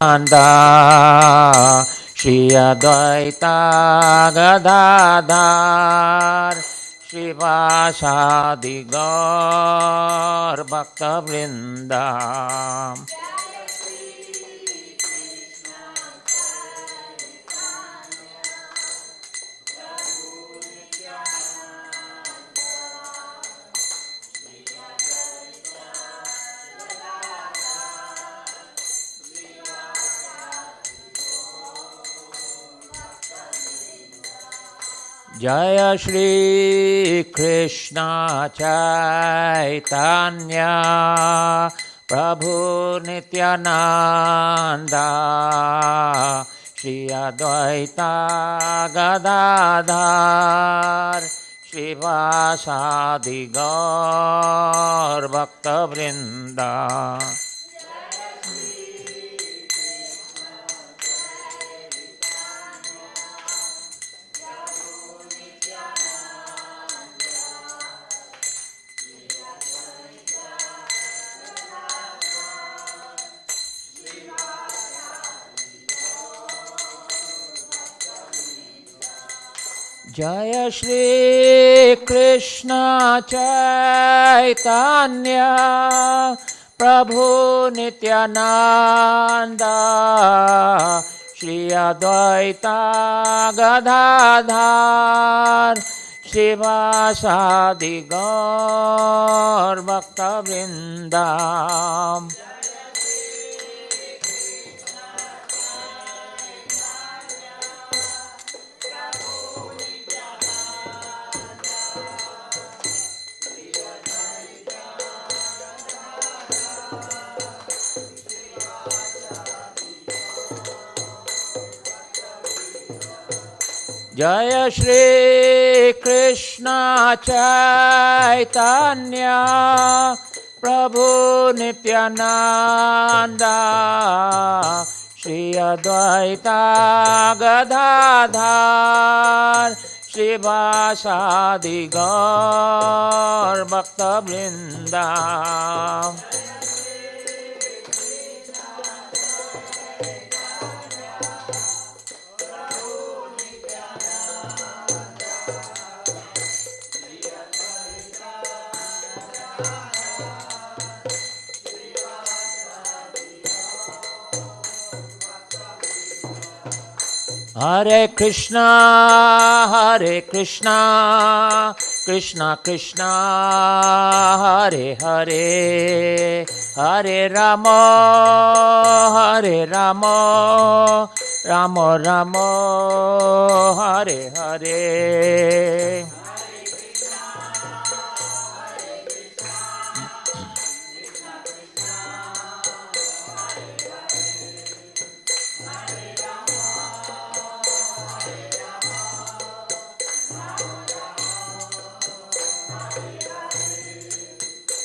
Nanda Shri Advaita Gadadhar Shivasadi Gaur Bhakta Vrinda. Jaya Shri Krishna Chaitanya Prabhu Nityananda Shri Advaita Gadadhar Shivasadi Gaur Bhakta Vrinda. Jaya Shri Krishna Chaitanya Prabhu Nityananda Shri Advaita Gadadhar Shivasadi Gaur Bhakta Vrinda. Jaya Shri Krishna Chaitanya Prabhu Nityananda Shri Advaita Gadadhar Shivasadi Gaur Bhakta Vrinda. Hare Krishna, Krishna Krishna, Hare Hare, Hare Rama, Rama Rama, Hare Hare.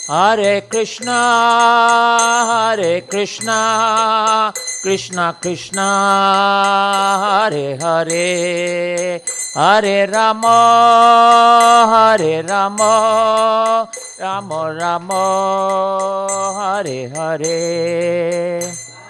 Hare Krishna, Krishna Krishna, Hare Hare, Hare Rama, Rama Rama, Hare Hare.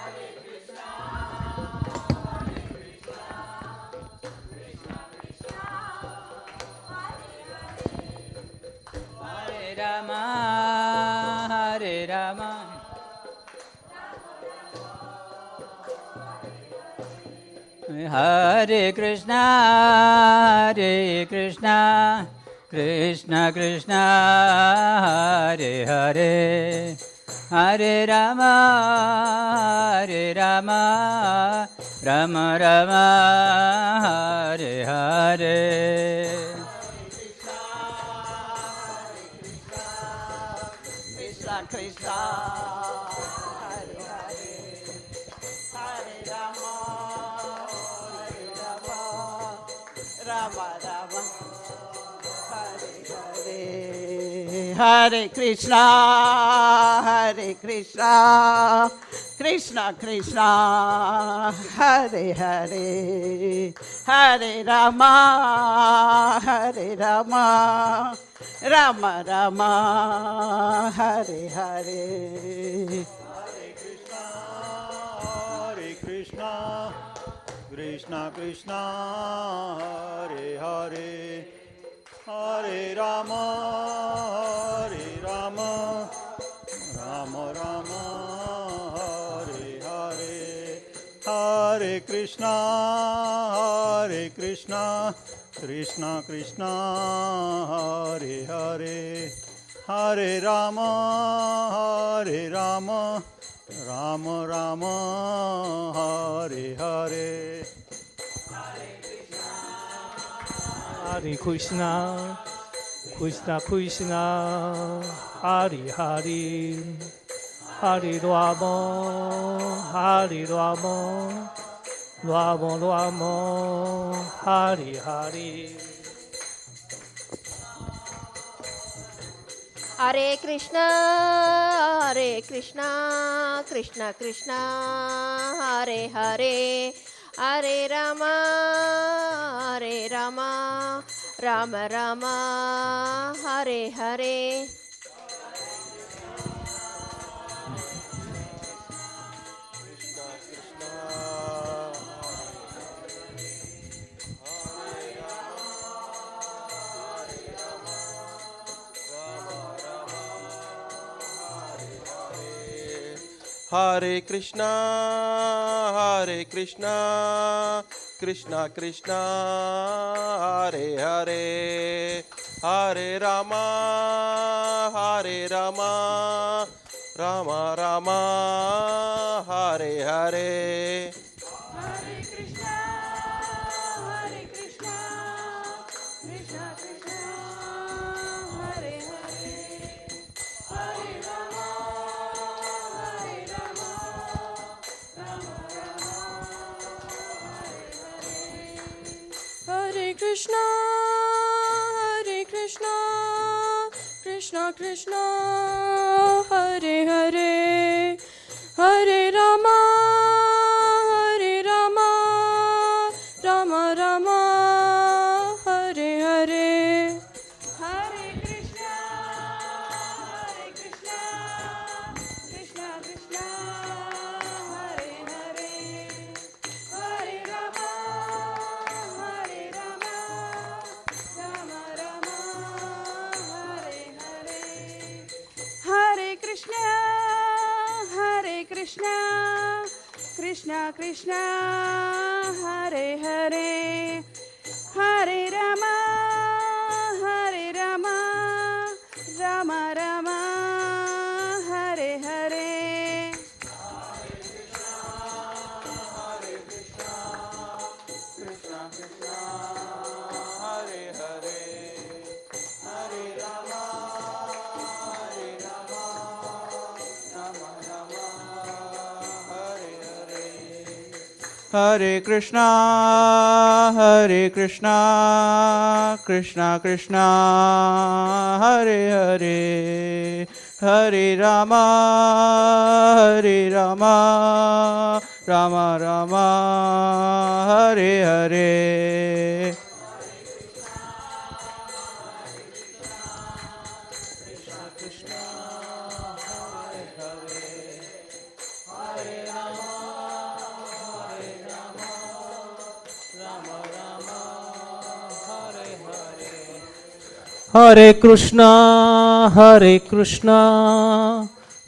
Hare Krishna, Krishna Krishna, Hare Hare, Hare Rama, Rama Rama, Hare Hare. Krishna, Hare Hare, Hare Rama, Rama Rama, Hare Hare, Hare Krishna, Krishna Krishna, Hare Hare, Hare Rama, Rama Rama, Hare Hare. Hare Krishna, Krishna, Krishna Krishna, Hare Hare, Hare Rama, Hare Rama, Rama Rama, Hare Hare, Hare Krishna, Hare Krishna, Krishna Krishna, Hare Hare, Hare Rama, Hare Rama, Rama Rama, Hare Hare. Hare Krishna, Krishna Krishna, Hare Hare, Hare Rama, Hare Rama, Rama Rama, Hare Hare. Hare Krishna, Krishna Krishna, Hare Hare, Hare Rama, Rama Rama, Hare Hare. Hare Krishna, Hare Krishna, Krishna Krishna, Hare Hare, Hare Rama, Hare Rama, Rama Rama, Hare Hare. Hare Krishna, Hare Krishna, Krishna Krishna, Hare Hare, Hare Rama, Hare Rama, Rama Rama, Hare Hare. Hare Krishna, Krishna Krishna, Hare Hare, Hare Rama, Rama Rama, Hare Hare. Hare Krishna, Krishna Krishna, Hare Hare, Hare Rama, Rama Rama, Hare Hare. Hare Krishna, Krishna Krishna, Hare Hare, Hare Rama, Rama Rama, Hare Hare. Hare Krishna, Hare Krishna, Krishna Krishna, Hare Hare, Hare Rama, Rama Rama, Hare Hare. Hare Krishna,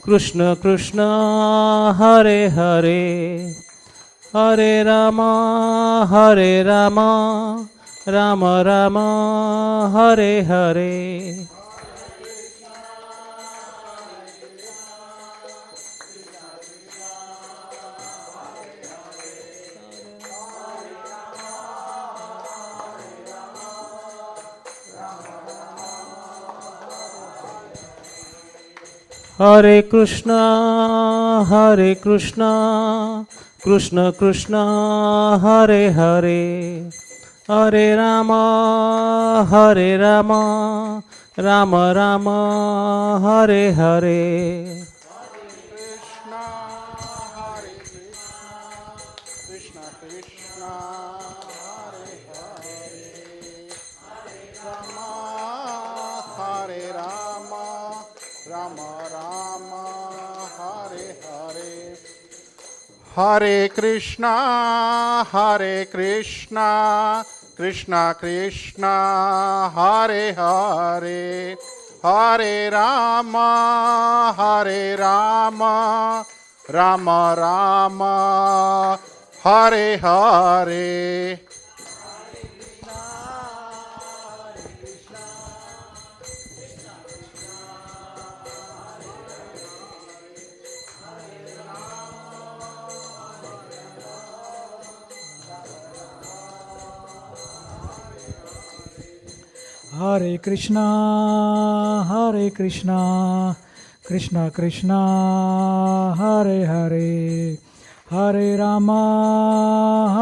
Krishna Krishna, Hare Hare, Hare Rama, Rama Rama, Hare Hare. Hare Krishna, Krishna Krishna, Hare Hare, Hare Rama, Rama Rama, Hare Hare. Krishna, Hare Krishna, Krishna Krishna, Hare Hare, Rama, Hare Rama, Rama Rama, Hare Hare, Hare Krishna, Krishna Krishna, Hare Hare, Hare Rama, Rama Rama, Hare Hare. Hare Krishna, Krishna Krishna, Hare Hare, Hare Rama,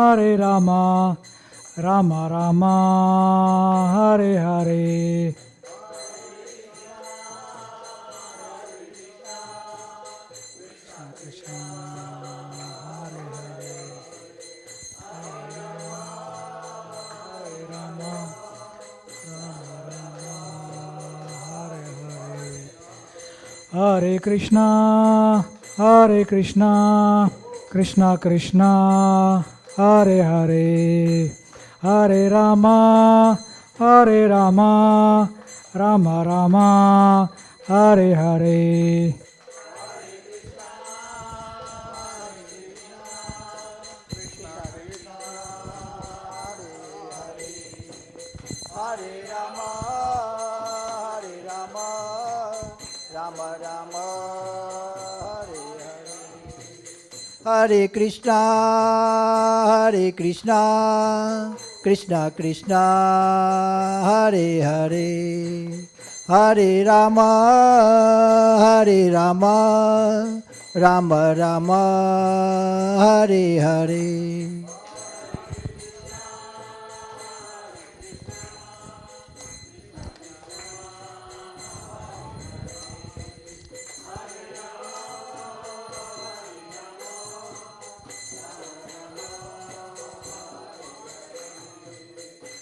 Rama Rama, Hare Hare. Hare Krishna, Krishna Krishna, Hare Hare, Hare Rama, Rama Rama, Hare Hare. Hare Rama, Rama Rama, Hare Hare. Hare Krishna, Krishna Krishna, Hare Hare. Hare Rama, Rama Rama, Hare Hare.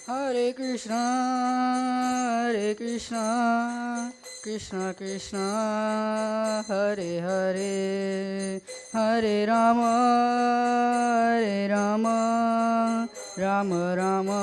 Hare Krishna, Krishna Krishna, Hare Hare, Hare Rama, Rama Rama,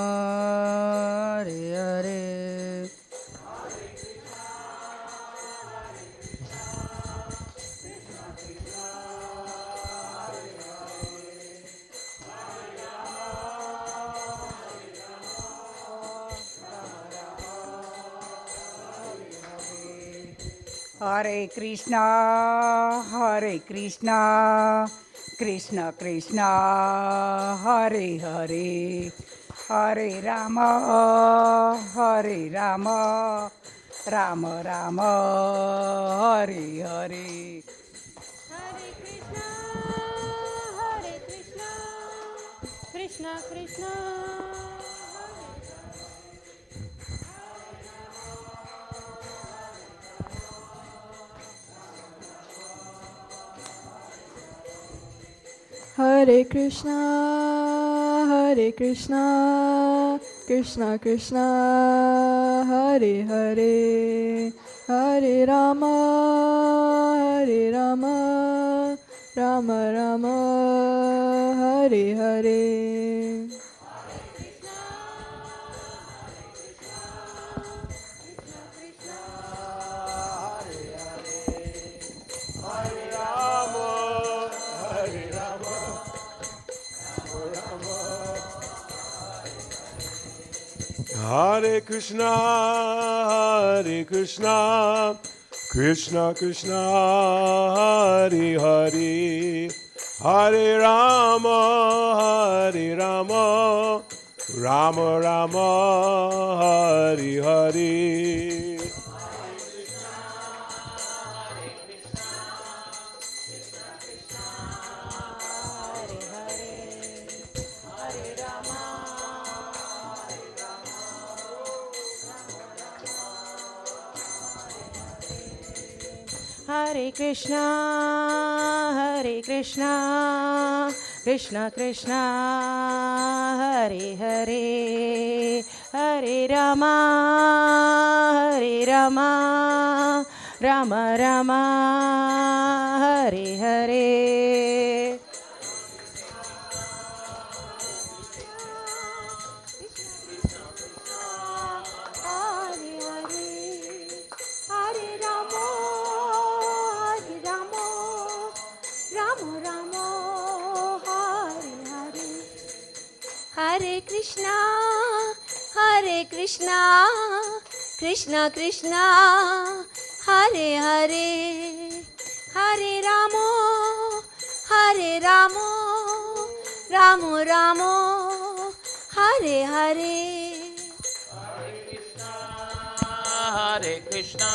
Hare Hare. Hare Krishna, Krishna Krishna, Hare Hare, Hare Rama, Rama Rama, Hare Hare. Hare Krishna, Krishna Krishna. Hare Krishna, Krishna Krishna, Hare Hare, Hare Rama, Rama Rama, Hare Hare. Hare Krishna, Krishna Krishna, Hare Hare, Hare Rama, Rama Rama, Hare Hare. Hare Krishna, Krishna Krishna, Hare Hare, Hare Rama, Rama Rama, Hare Hare. Ram Hare Hare Hare Krishna Krishna Krishna Hare Hare Hare Ramo Ramo Ramo Hare Hare Hare Krishna,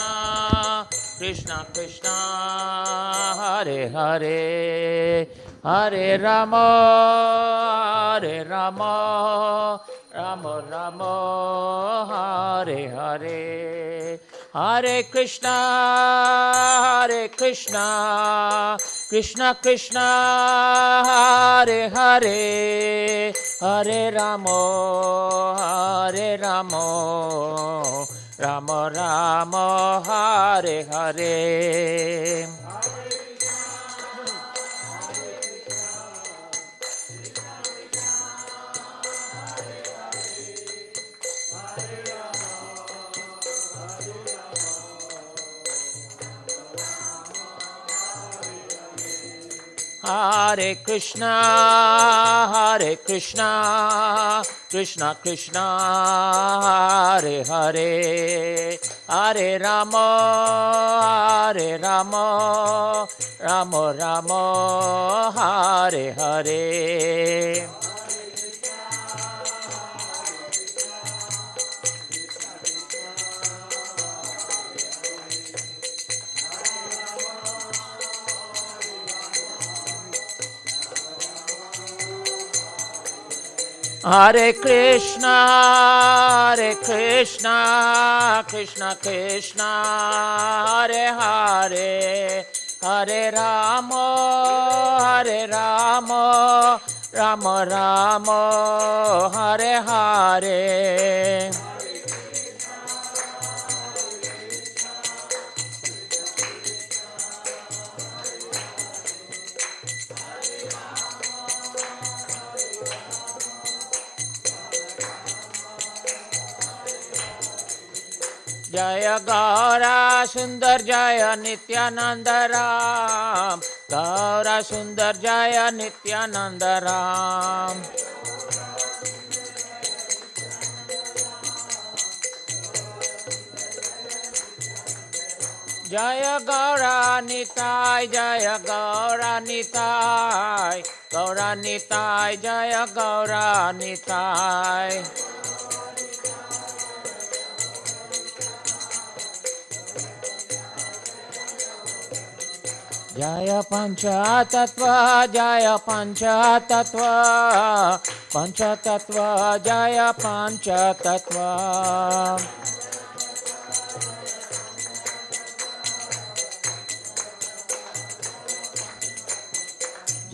Krishna Krishna, Hare Hare, Hare Rama, Rama Rama, Hare Hare, Hare Krishna, Krishna Krishna, Hare Hare, Hare Rama, Rama Rama, Hare Hare. Hare Krishna, Krishna Krishna, Hare Hare, Hare Rama, Rama Rama, Hare Hare. Hare Krishna, Krishna Krishna, Hare Hare, Hare Rama, Rama Rama, Hare Hare. जय गौरा सुंदर जय नित्यानंद राम, गौरा सुंदर जय नित्यानंद राम। जय गौरा निताय, जय गौरा निताय, गौरा निताय, जय गौरा निताय। जय पंचतत्व, जय पंचतत्व, पंचतत्व, जय पंचतत्व।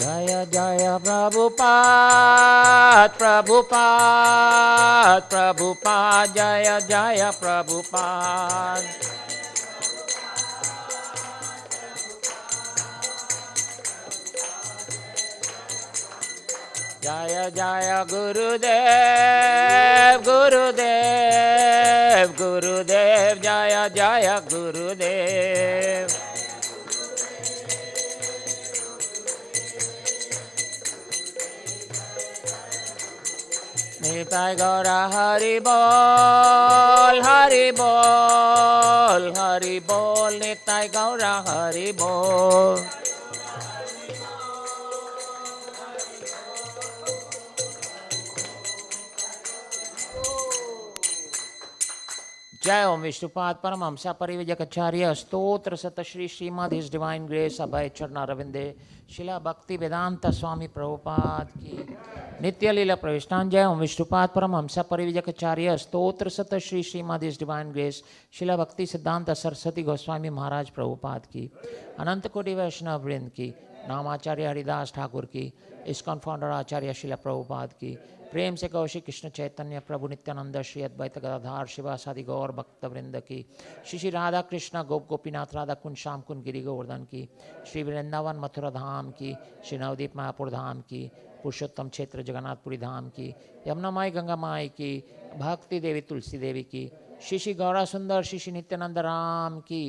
जय जय प्रभुपाद, प्रभुपाद, प्रभुपाद, जय जय प्रभुपाद। जय जय गुरुदेव, गुरुदेव, गुरुदेव, जय जय गुरुदेव। निताय गौरा हरि बोल, हरि बोल, हरि बोल, निताय गौरा हरि बोल। जय ओम विष्णुपाद परमहंस परिविजकाचार्य स्तोत्र सत Shri Shrimad his divine grace Abhay Charanaravinda शिला भक्ति वेदांत स्वामी प्रभुपाद की नित्य लीला प्रविष्टान। जय ओम विष्णुपाद परमहंस परिविजकाचार्य स्तोत्र सत Shri Shrimad his divine grace Srila Bhakti सिद्धांत सरस्वती गोस्वामी महाराज प्रभुपाद की अनंत कोटि वैष्णव वृंद की नामाचार्य हरिदास ठाकुर की इस्कॉन फाउंडर आचार्य शिला प्रभुपाद की प्रेम से कौशिक कृष्ण चैतन्य प्रभु नित्यानंद श्री अद्वैत गदाधार शिवासादि गौर भक्त वृंद की श्री राधा कृष्ण गोप गोपीनाथ राधा कुंज श्याम कुंज गिरि गोवर्धन की श्री वृंदावन मथुरा धाम की श्री नवदीप मायापुर धाम की पुरुषोत्तम क्षेत्र जगन्नाथपुरी धाम की यमुना माई गंगा माई की भक्ति देवी तुलसी देवी की श्री श्री गौरा सुंदर श्री श्री नित्यानंद राम की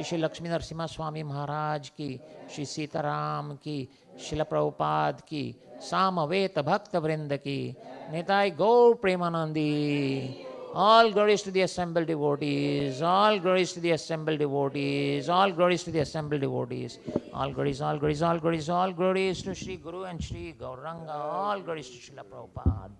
श्री लक्ष्मी नरसिम्हा स्वामी महाराज की, श्री सीताराम की, शिल प्रभुपाद की, सामवेत भक्त वृंद की, निताय गौर Premanandi. All glories to the assembled devotees, all glories to the assembled devotees, all glories to the assembled devotees, all glories, all glories, all glories, all glories to Sri Guru and Sri Gauranga, all glories to Srila Prabhupada.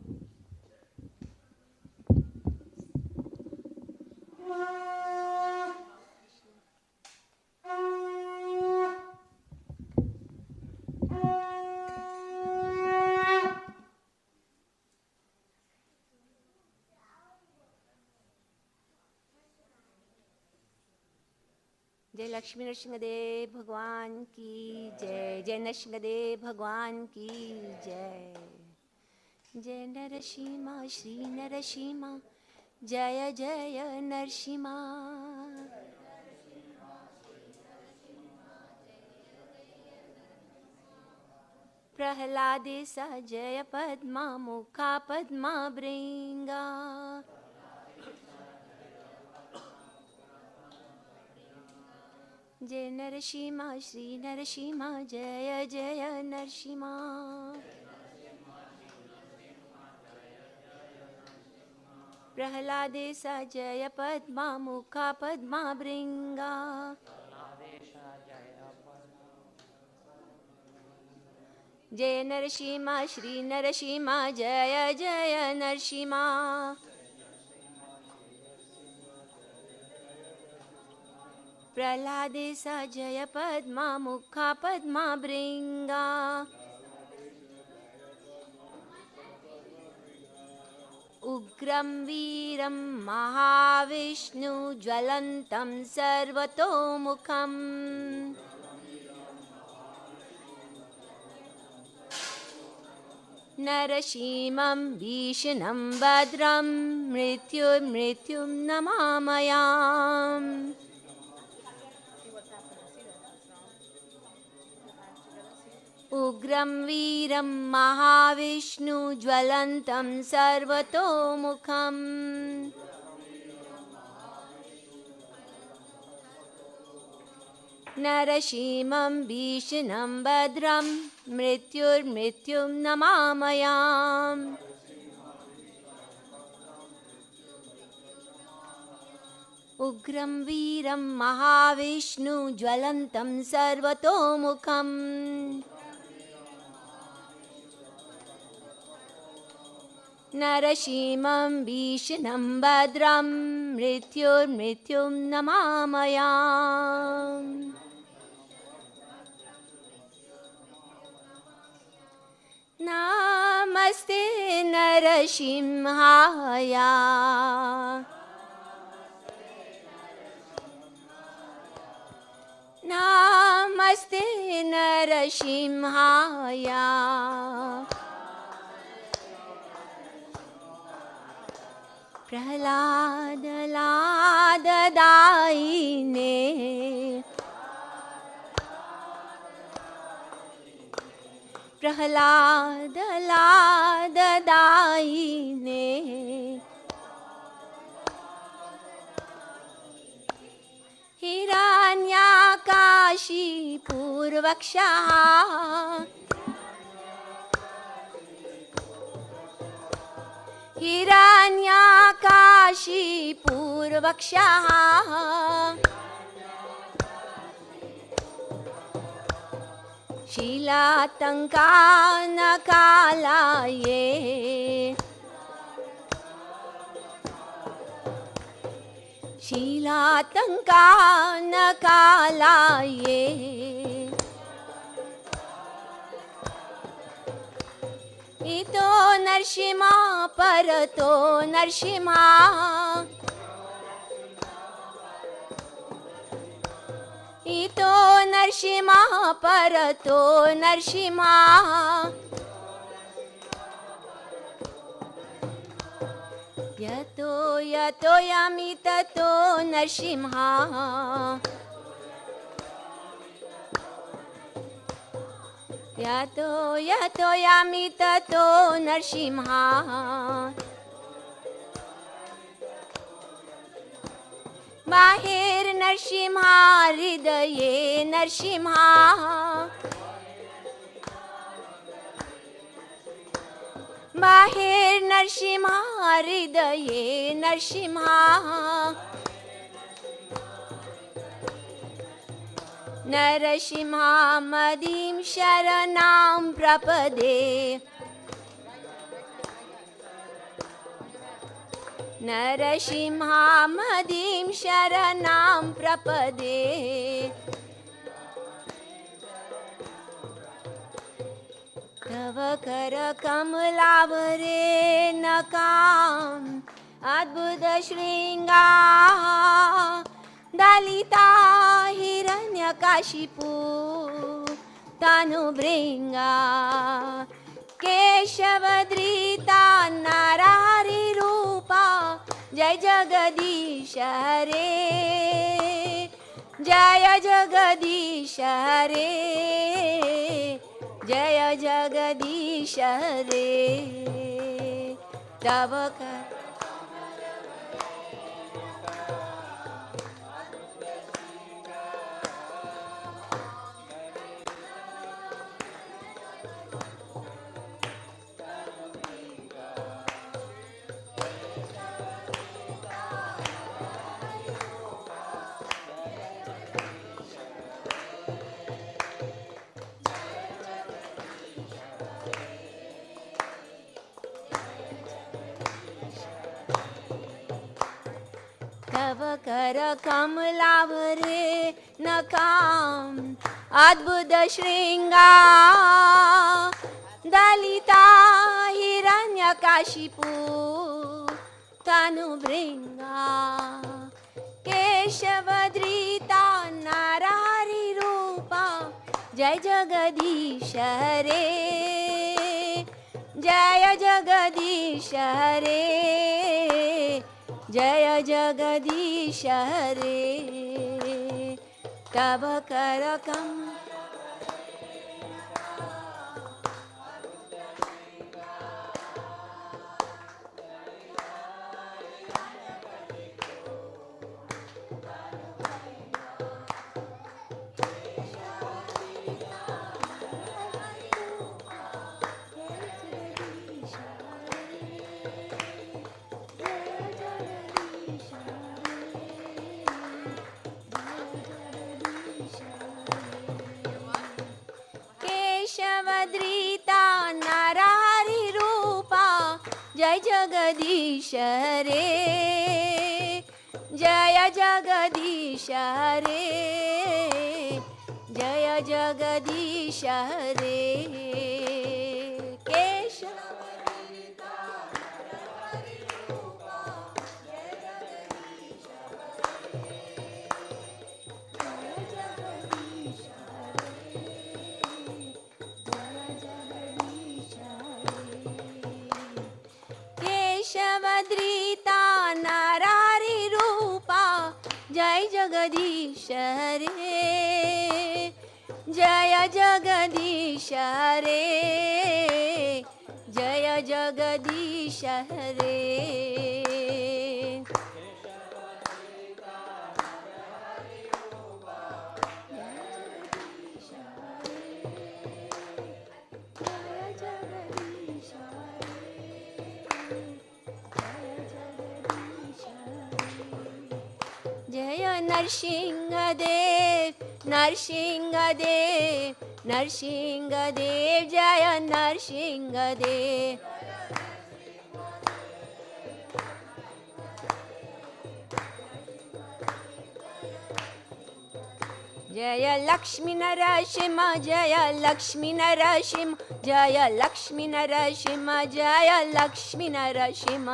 जय लक्ष्मी नरसिंहदेव भगवान की जय, जय नरसिंहदेव भगवान की जय। जय नरसिम्हा श्री नरसिम्हा, जय जय नरसिम्हा। प्रहलादेश जय पद्मा मुखा पद्मा भृंगा। जय नरसिम्हा श्री नरसिम्हा, जय जय नरसिम्हा। प्रहलादेश जय पद्मा मुखा पद्मा भृंगा। जय नरसिम्हा श्री नरसिम्हा, जय जय नरसिम्हा। प्रहलादेश जय पद्मा मुखा पद्मा भृंगा। उग्रं वीरं महाविष्णु ज्वलन्तं सर्वतोमुखम्। नरसिंहं भीषणं भद्रं मृत्युं नमामयाम्। उग्रं वीरं महाविष्णु ज्वलन्तं सर्वतोमुखम्। नरसिंहं भीषणं भद्रं मृत्युं नमामयाम्। उग्रं वीरं महाविष्णु ज्वलन्तं सर्वतोमुखम्। नरसिंहं भीषणं भद्रं मृत्युं नमामयाम्। नमस्ते नरसिंहाय, नमस्ते नरसिंहाय। प्रहलाद लाद दायिने, प्रहलाद लाद दायिने। हिरण्याकाशी पूर्वक्षः, हिरण्याकाशी पूर्वक्षः। शीलातङ्कानकालाये, शीलातङ्कानकालाये। इतो नरसिंहा परतो नरसिंहा, इतो नरसिंहा परतो नरसिंहा। यतो यतो यामि ततो नरसिंहा, यतो यतो यामि ततो नरसिंहा। बाहेर नरसिंहा हृदये नरसिंहा बाहेर नरसिंहा हृदये नरसिंहा नरसिंहा मदीं शरणां प्रपदे नरसिंहा मदीं शरणां प्रपदे तव कर कमलावरे नकाम् अद्भुत श्रृंगा दलिता हिरण्यकाशिपू तनुभृंगा केशवधृता नरहरि रूपा जय जगदीश हरे जय जगदीश हरे जय जगदीश हरे तव कर तव कर कमलावरे नकाम् अद्भुत श्रृंगा दलिता हिरण्यकाशिपू तनुभृंगा केशवधृता नरहरि रूपा जय जगदीश हरे जय जगदीश हरे जय जगदीश हरे तव कर कम केशवधृता नरहरि रूपा जय जगदीश हरे जय जगदीश हरे जय जगदीश हरे केशवधृता नरहरि रूपा जय जगदीश केशवधृता नरहरि रूपा जय जगदीश हरे जय जगदीश हरे जय जगदीश हरे जय नरसिंहदेव नरसिंहदेव नरसिंहदेव जय नरसिंहदेव जय लक्ष्मी नरसिंह जय लक्ष्मी नरसिंह जय लक्ष्मी नरसिंह जय लक्ष्मी नरसिंह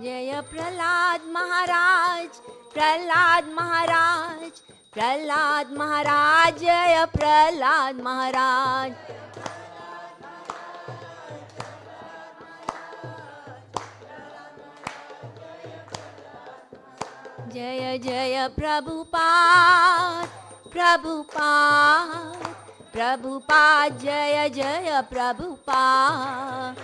जय प्रहलाद महाराज प्रहलाद महाराज प्रहलाद महाराज जय प्रहलाद महाराज जय जय प्रभुपाद प्रभुपाद प्रभुपाद जय जय प्रभुपाद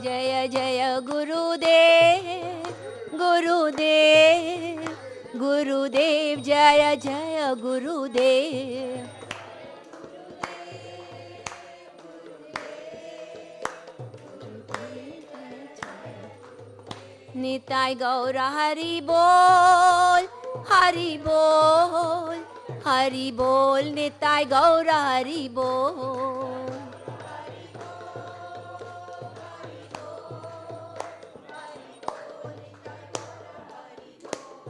जय जय गुरुदेव गुरुदेव गुरुदेव जय जय गुरुदेव निताय गौर हरि बोल हरि बोल हरि बोल निताय गौर हरि बोल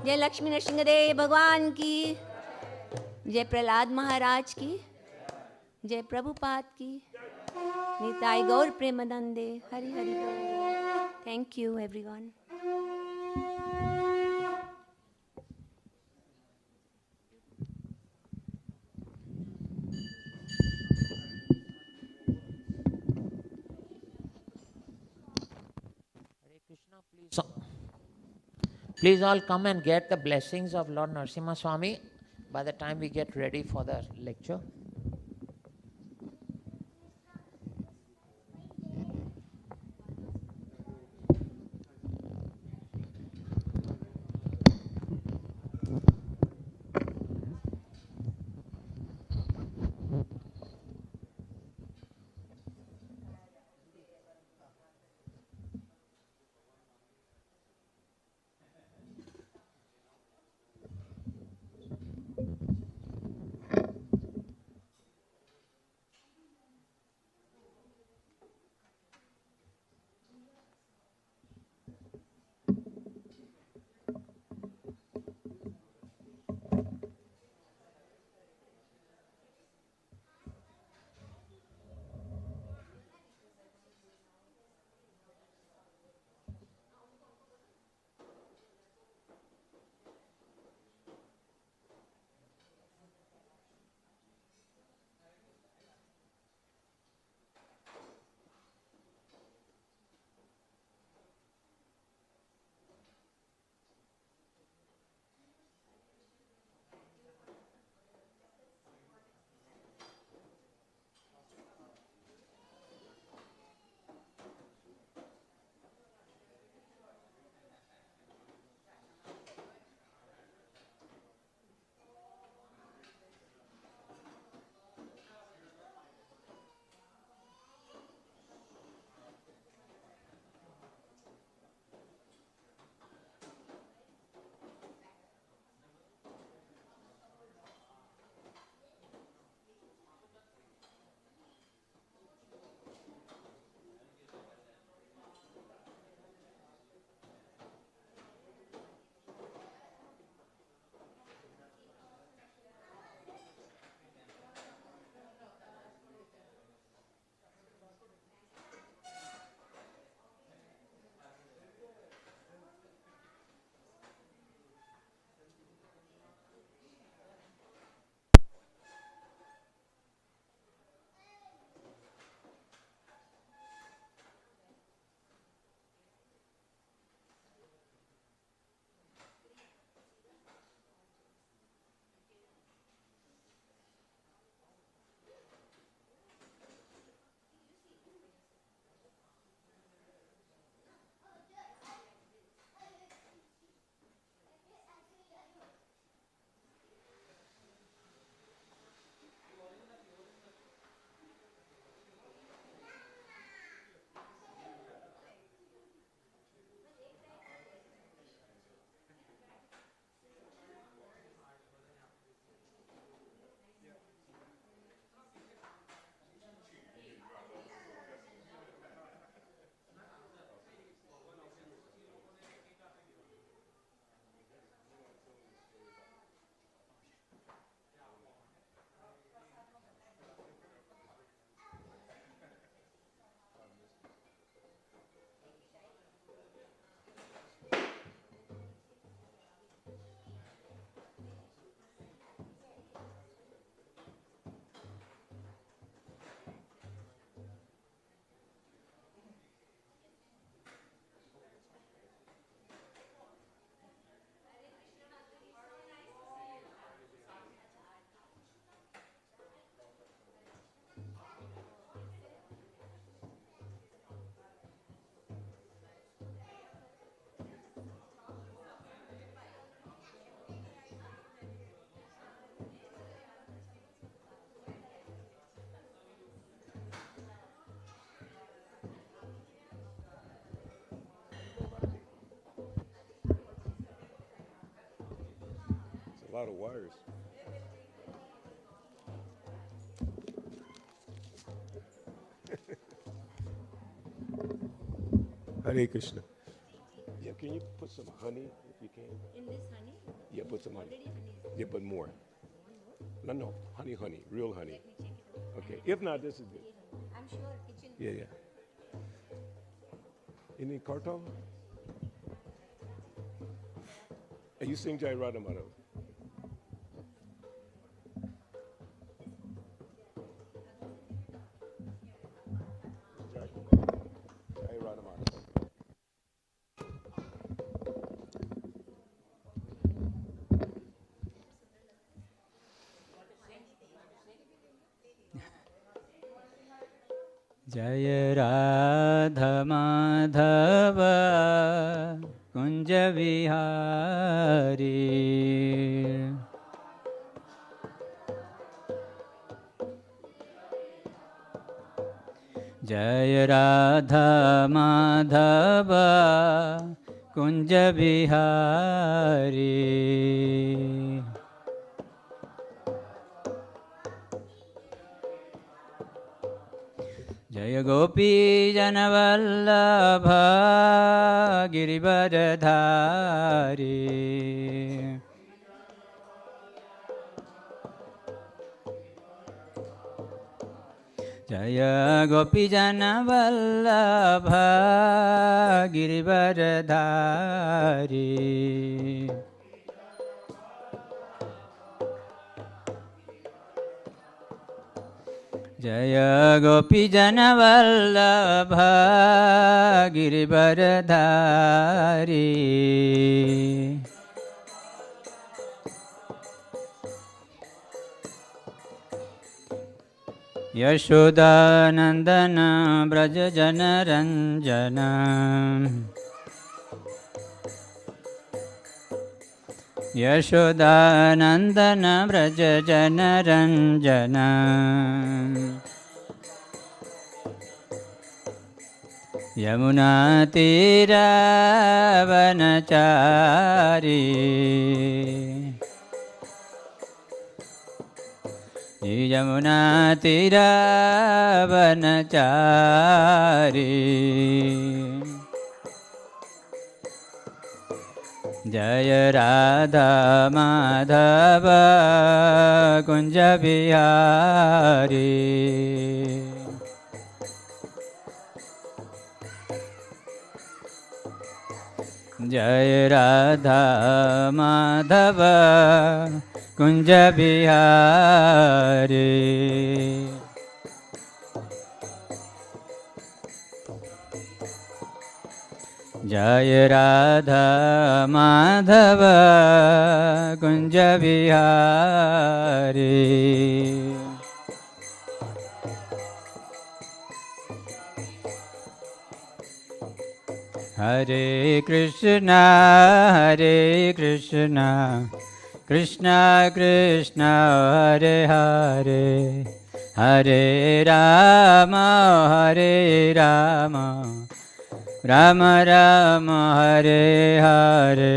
जय लक्ष्मी नरसिंहदेव भगवान की जय प्रहलाद महाराज की जय प्रभुपाद की निताय गौर प्रेमानंदे हरि हरि बोल thank you everyone So, please all come and get the blessings of Lord Narasimha Swami by the time we get ready for the lecture. A lot of wires. Hare Krishna. Yeah, can you put some honey if you can? In this honey? Yeah, put some honey. Already honey is Yeah, but more. No, honey, real honey. Okay, if not, this is good. I'm sure kitchen. Yeah. Any kartal? Are you sing Jai Radha Madhav? Jai Radha Madhav. जय राधा माधव कुंज विहारी जय राधा माधव कुंज विहारी जय गोपी जनवल्लभ गिरिवरधारी जय गोपी जनवल्लभ गिरिवरधारी जय गोपी जनवल्लभ गिरिवरधारी यशोदानंदन ब्रज जनरंजन यशोदानंदन ब्रज जनरंजन यमुना तीरावनचारी यमुना तीरावनचारी जय राधा माधव कुंज बिहारी जय राधा माधव कुंज बिहारी जय राधा माधव कुंज बिहारी हरे कृष्णा कृष्णा कृष्णा हरे हरे हरे राम राम राम हरे हरे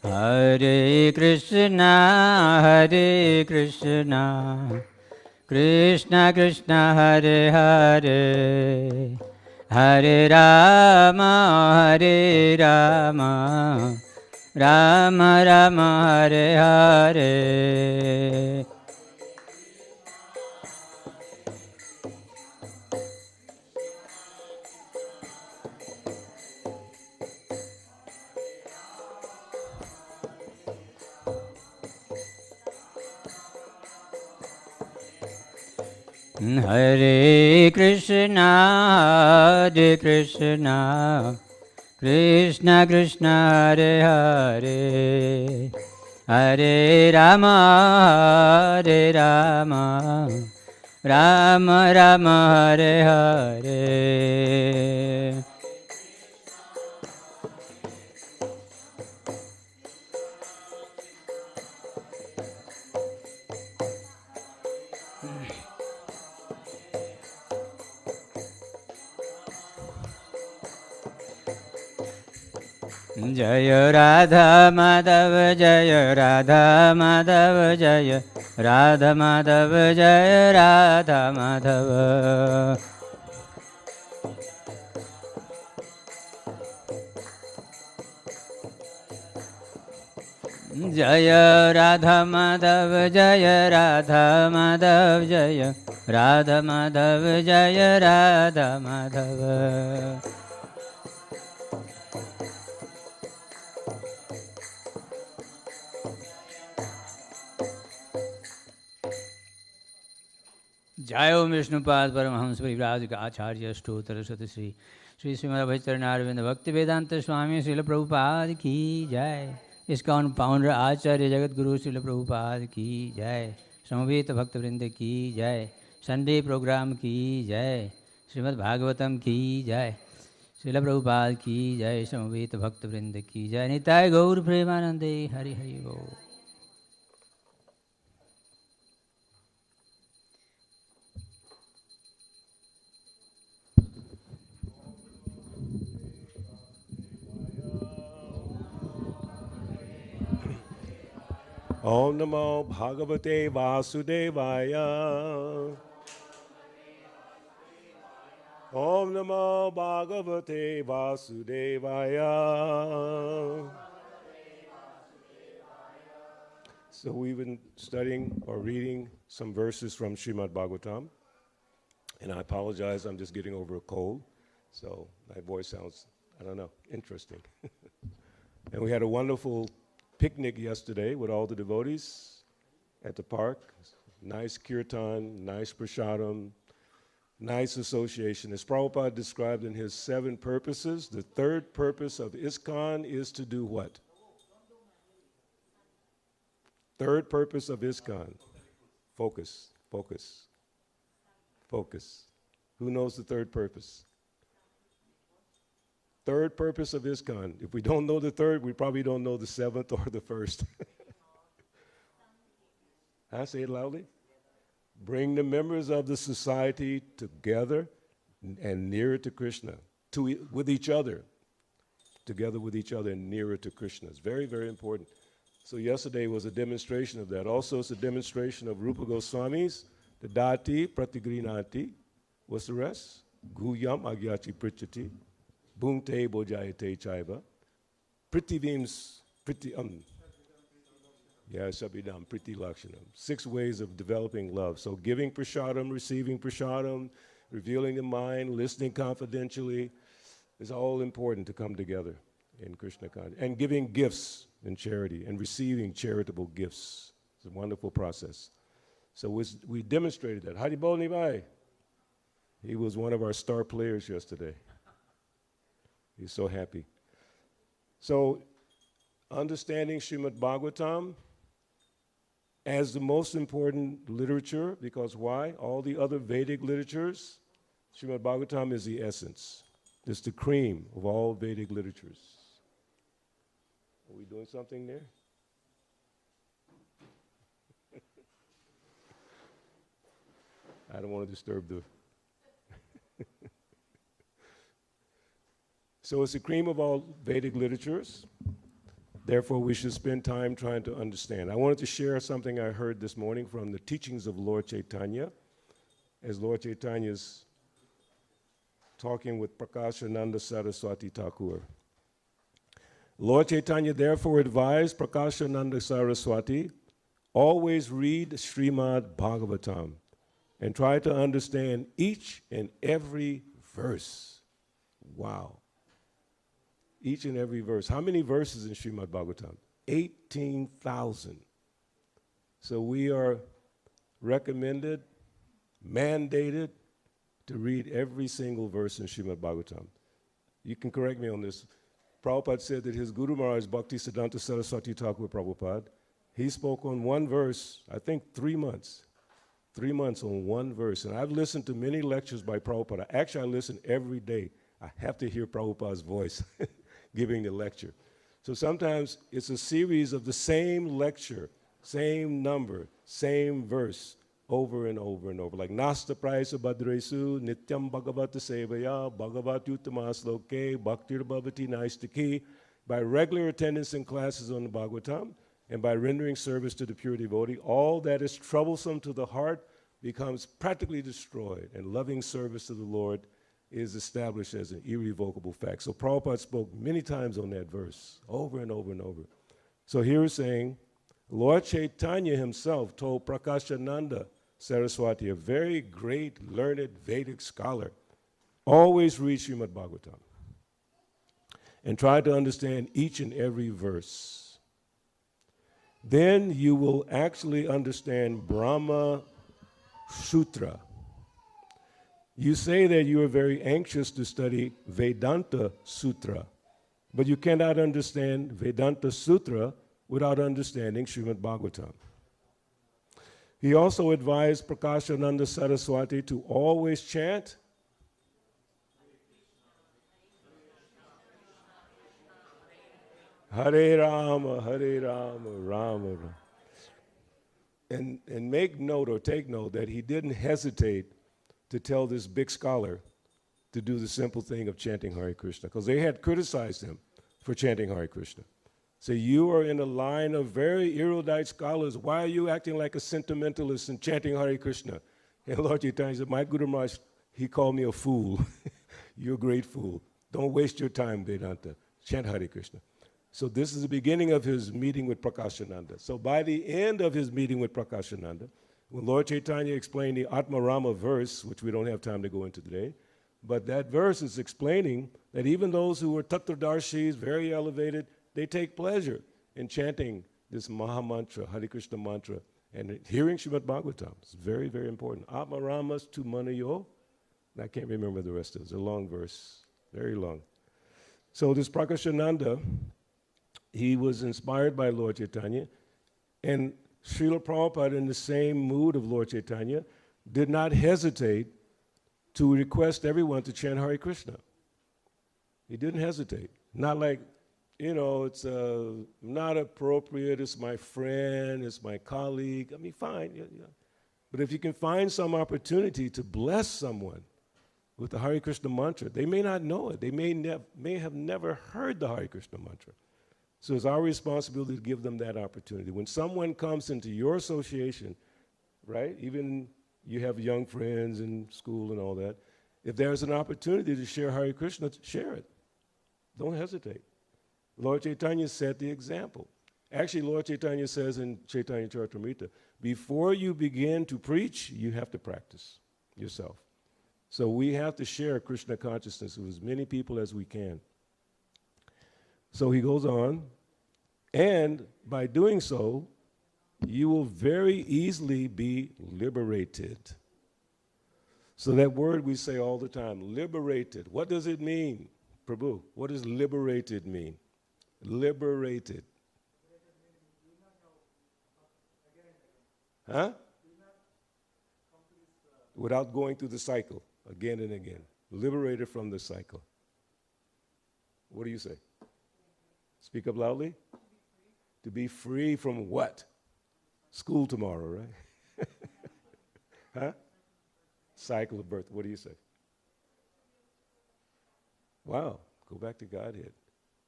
हरे कृष्णा कृष्णा कृष्णा हरे हरे हरे राम राम राम हरे हरे हरे कृष्णा कृष्णा कृष्णा हरे हरे हरे राम राम राम हरे हरे जय राधा माधव जय राधा माधव जय राधा माधव जय राधा माधव जय राधा माधव जय राधा माधव जय राधा माधव जय राधा माधव जय ओम विष्णुपाद परमहंस परिव्राजक आचार्य स्तोत्र सत श्री श्री श्रीमद् भजचरणारविंद भक्ति वेदांत स्वामी श्रील प्रभुपाद की जय। इस्कॉन फाउंडर आचार्य जगत गुरु श्रील प्रभुपाद की जय। समवेत भक्तवृंद की जय। संडे प्रोग्राम की जय। श्रीमद् भागवतम की जय। श्रील प्रभुपाद की जय। समवेत भक्तवृंद की जय। निताय गौर प्रेमानंदे हरि हरि बोल। Om Namo Bhagavate Vasudevaya. Om Namo Bhagavate Vasudevaya. So we've been studying or reading some verses from Srimad Bhagavatam. And I apologize, I'm just getting over a cold. So my voice sounds, I don't know, interesting. And we had a wonderful picnic yesterday with all the devotees at the park. Nice kirtan, nice prasadam, nice association. As Prabhupada described in his 7 purposes, the third purpose of Iskcon is to do what? Third purpose of Iskcon. Focus, focus, focus. Who knows the third purpose? Third purpose of Iskcon. If we don't know the third, we probably don't know the 7th or the 1st. I say it loudly. Bring the members of the society together and nearer to Krishna, with each other, together with each other and nearer to Krishna. It's very, very important. So yesterday was a demonstration of that. Also, it's a demonstration of Rupa Goswami's, the Dati, Pratigrinati. What's the rest? Guyam Agyachi Prichati. Bhungte Bojayate Chaiva. Pritivim's, Sabidam, Priti Lakshanam. 6 ways of developing love. So giving prasadam, receiving prasadam, revealing the mind, listening confidentially is all important to come together in Krishna consciousness. And giving gifts in charity and receiving charitable gifts. It's a wonderful process. So we demonstrated that. Haribol Nibai. He was one of our star players yesterday. He's so happy. So, understanding Srimad Bhagavatam as the most important literature, because why? All the other Vedic literatures, Srimad Bhagavatam is the essence. It's the cream of all Vedic literatures. Are we doing something there? I don't want to disturb the... So it's the cream of all Vedic literatures. Therefore, we should spend time trying to understand. I wanted to share something I heard this morning from the teachings of Lord Chaitanya, as Lord Chaitanya's talking with Prakashananda Saraswati Thakur. Lord Chaitanya therefore advised Prakashananda Saraswati, always read Srimad Bhagavatam and try to understand each and every verse. Wow. Each and every verse. How many verses in Srimad Bhagavatam? 18,000. So we are recommended, mandated to read every single verse in Srimad Bhagavatam. You can correct me on this. Prabhupada said that his Guru Maharaj, Bhakti Siddhanta Saraswati Thakur Prabhupada, he spoke on one verse, I think 3 months. 3 months on one verse. And I've listened to many lectures by Prabhupada. Actually, I listen every day. I have to hear Prabhupada's voice giving the lecture. So sometimes it's a series of the same lecture, same number, same verse, over and over and over. Like Nasta Praisa Badresu, Nityam Bhagavata Sevaya, Bhagavat Uttamasloke, Bhaktir Bhavati Naistaki, by regular attendance in classes on the Bhagavatam, and by rendering service to the pure devotee, all that is troublesome to the heart becomes practically destroyed, and loving service to the Lord is established as an irrevocable fact. So Prabhupada spoke many times on that verse, over and over and over. So here he's saying, Lord Chaitanya himself told Prakashananda Saraswati, a very great, learned Vedic scholar, always read Srimad Bhagavatam and try to understand each and every verse. Then you will actually understand Brahma Sutra. You say that you are very anxious to study Vedanta Sutra, but you cannot understand Vedanta Sutra without understanding Srimad Bhagavatam. He also advised Prakashananda Saraswati to always chant Hare Rama, Hare Rama, Rama Rama. And make note or take note that he didn't hesitate to tell this big scholar to do the simple thing of chanting Hare Krishna, because they had criticized him for chanting Hare Krishna. So you are in a line of very erudite scholars. Why are you acting like a sentimentalist and chanting Hare Krishna? And Lord Chaitanya said, my Guru Maharaj, he called me a fool. You're a great fool. Don't waste your time, Vedanta. Chant Hare Krishna. So this is the beginning of his meeting with Prakashananda. So by the end of his meeting with Prakashananda, when Lord Chaitanya explained the Atmarama verse, which we don't have time to go into today, but that verse is explaining that even those who are Tattvadarshis, very elevated, they take pleasure in chanting this Maha Mantra, Hare Krishna mantra, and hearing Srimad Bhagavatam. It's very, very important. Atmaramas tu manayo. I can't remember the rest of it. It's a long verse, very long. So this Prakashananda, he was inspired by Lord Chaitanya, and Srila Prabhupada, in the same mood of Lord Chaitanya, did not hesitate to request everyone to chant Hare Krishna. He didn't hesitate. Not like, it's not appropriate, it's my friend, it's my colleague. I mean, fine. Yeah. But if you can find some opportunity to bless someone with the Hare Krishna mantra, they may not know it. They may have never heard the Hare Krishna mantra. So it's our responsibility to give them that opportunity. When someone comes into your association, right, even you have young friends in school and all that, if there's an opportunity to share Hare Krishna, share it. Don't hesitate. Lord Chaitanya set the example. Actually, Lord Chaitanya says in Chaitanya Charitamrita, before you begin to preach, you have to practice yourself. So we have to share Krishna consciousness with as many people as we can. So he goes on, and by doing so, you will very easily be liberated. So that word we say all the time, liberated. What does it mean, Prabhu? What does liberated mean? Liberated. Huh? Without going through the cycle again and again. Liberated from the cycle. What do you say? Speak up loudly. To be free from what? School tomorrow, right? Huh? Cycle of birth. What do you say? Wow. Go back to Godhead.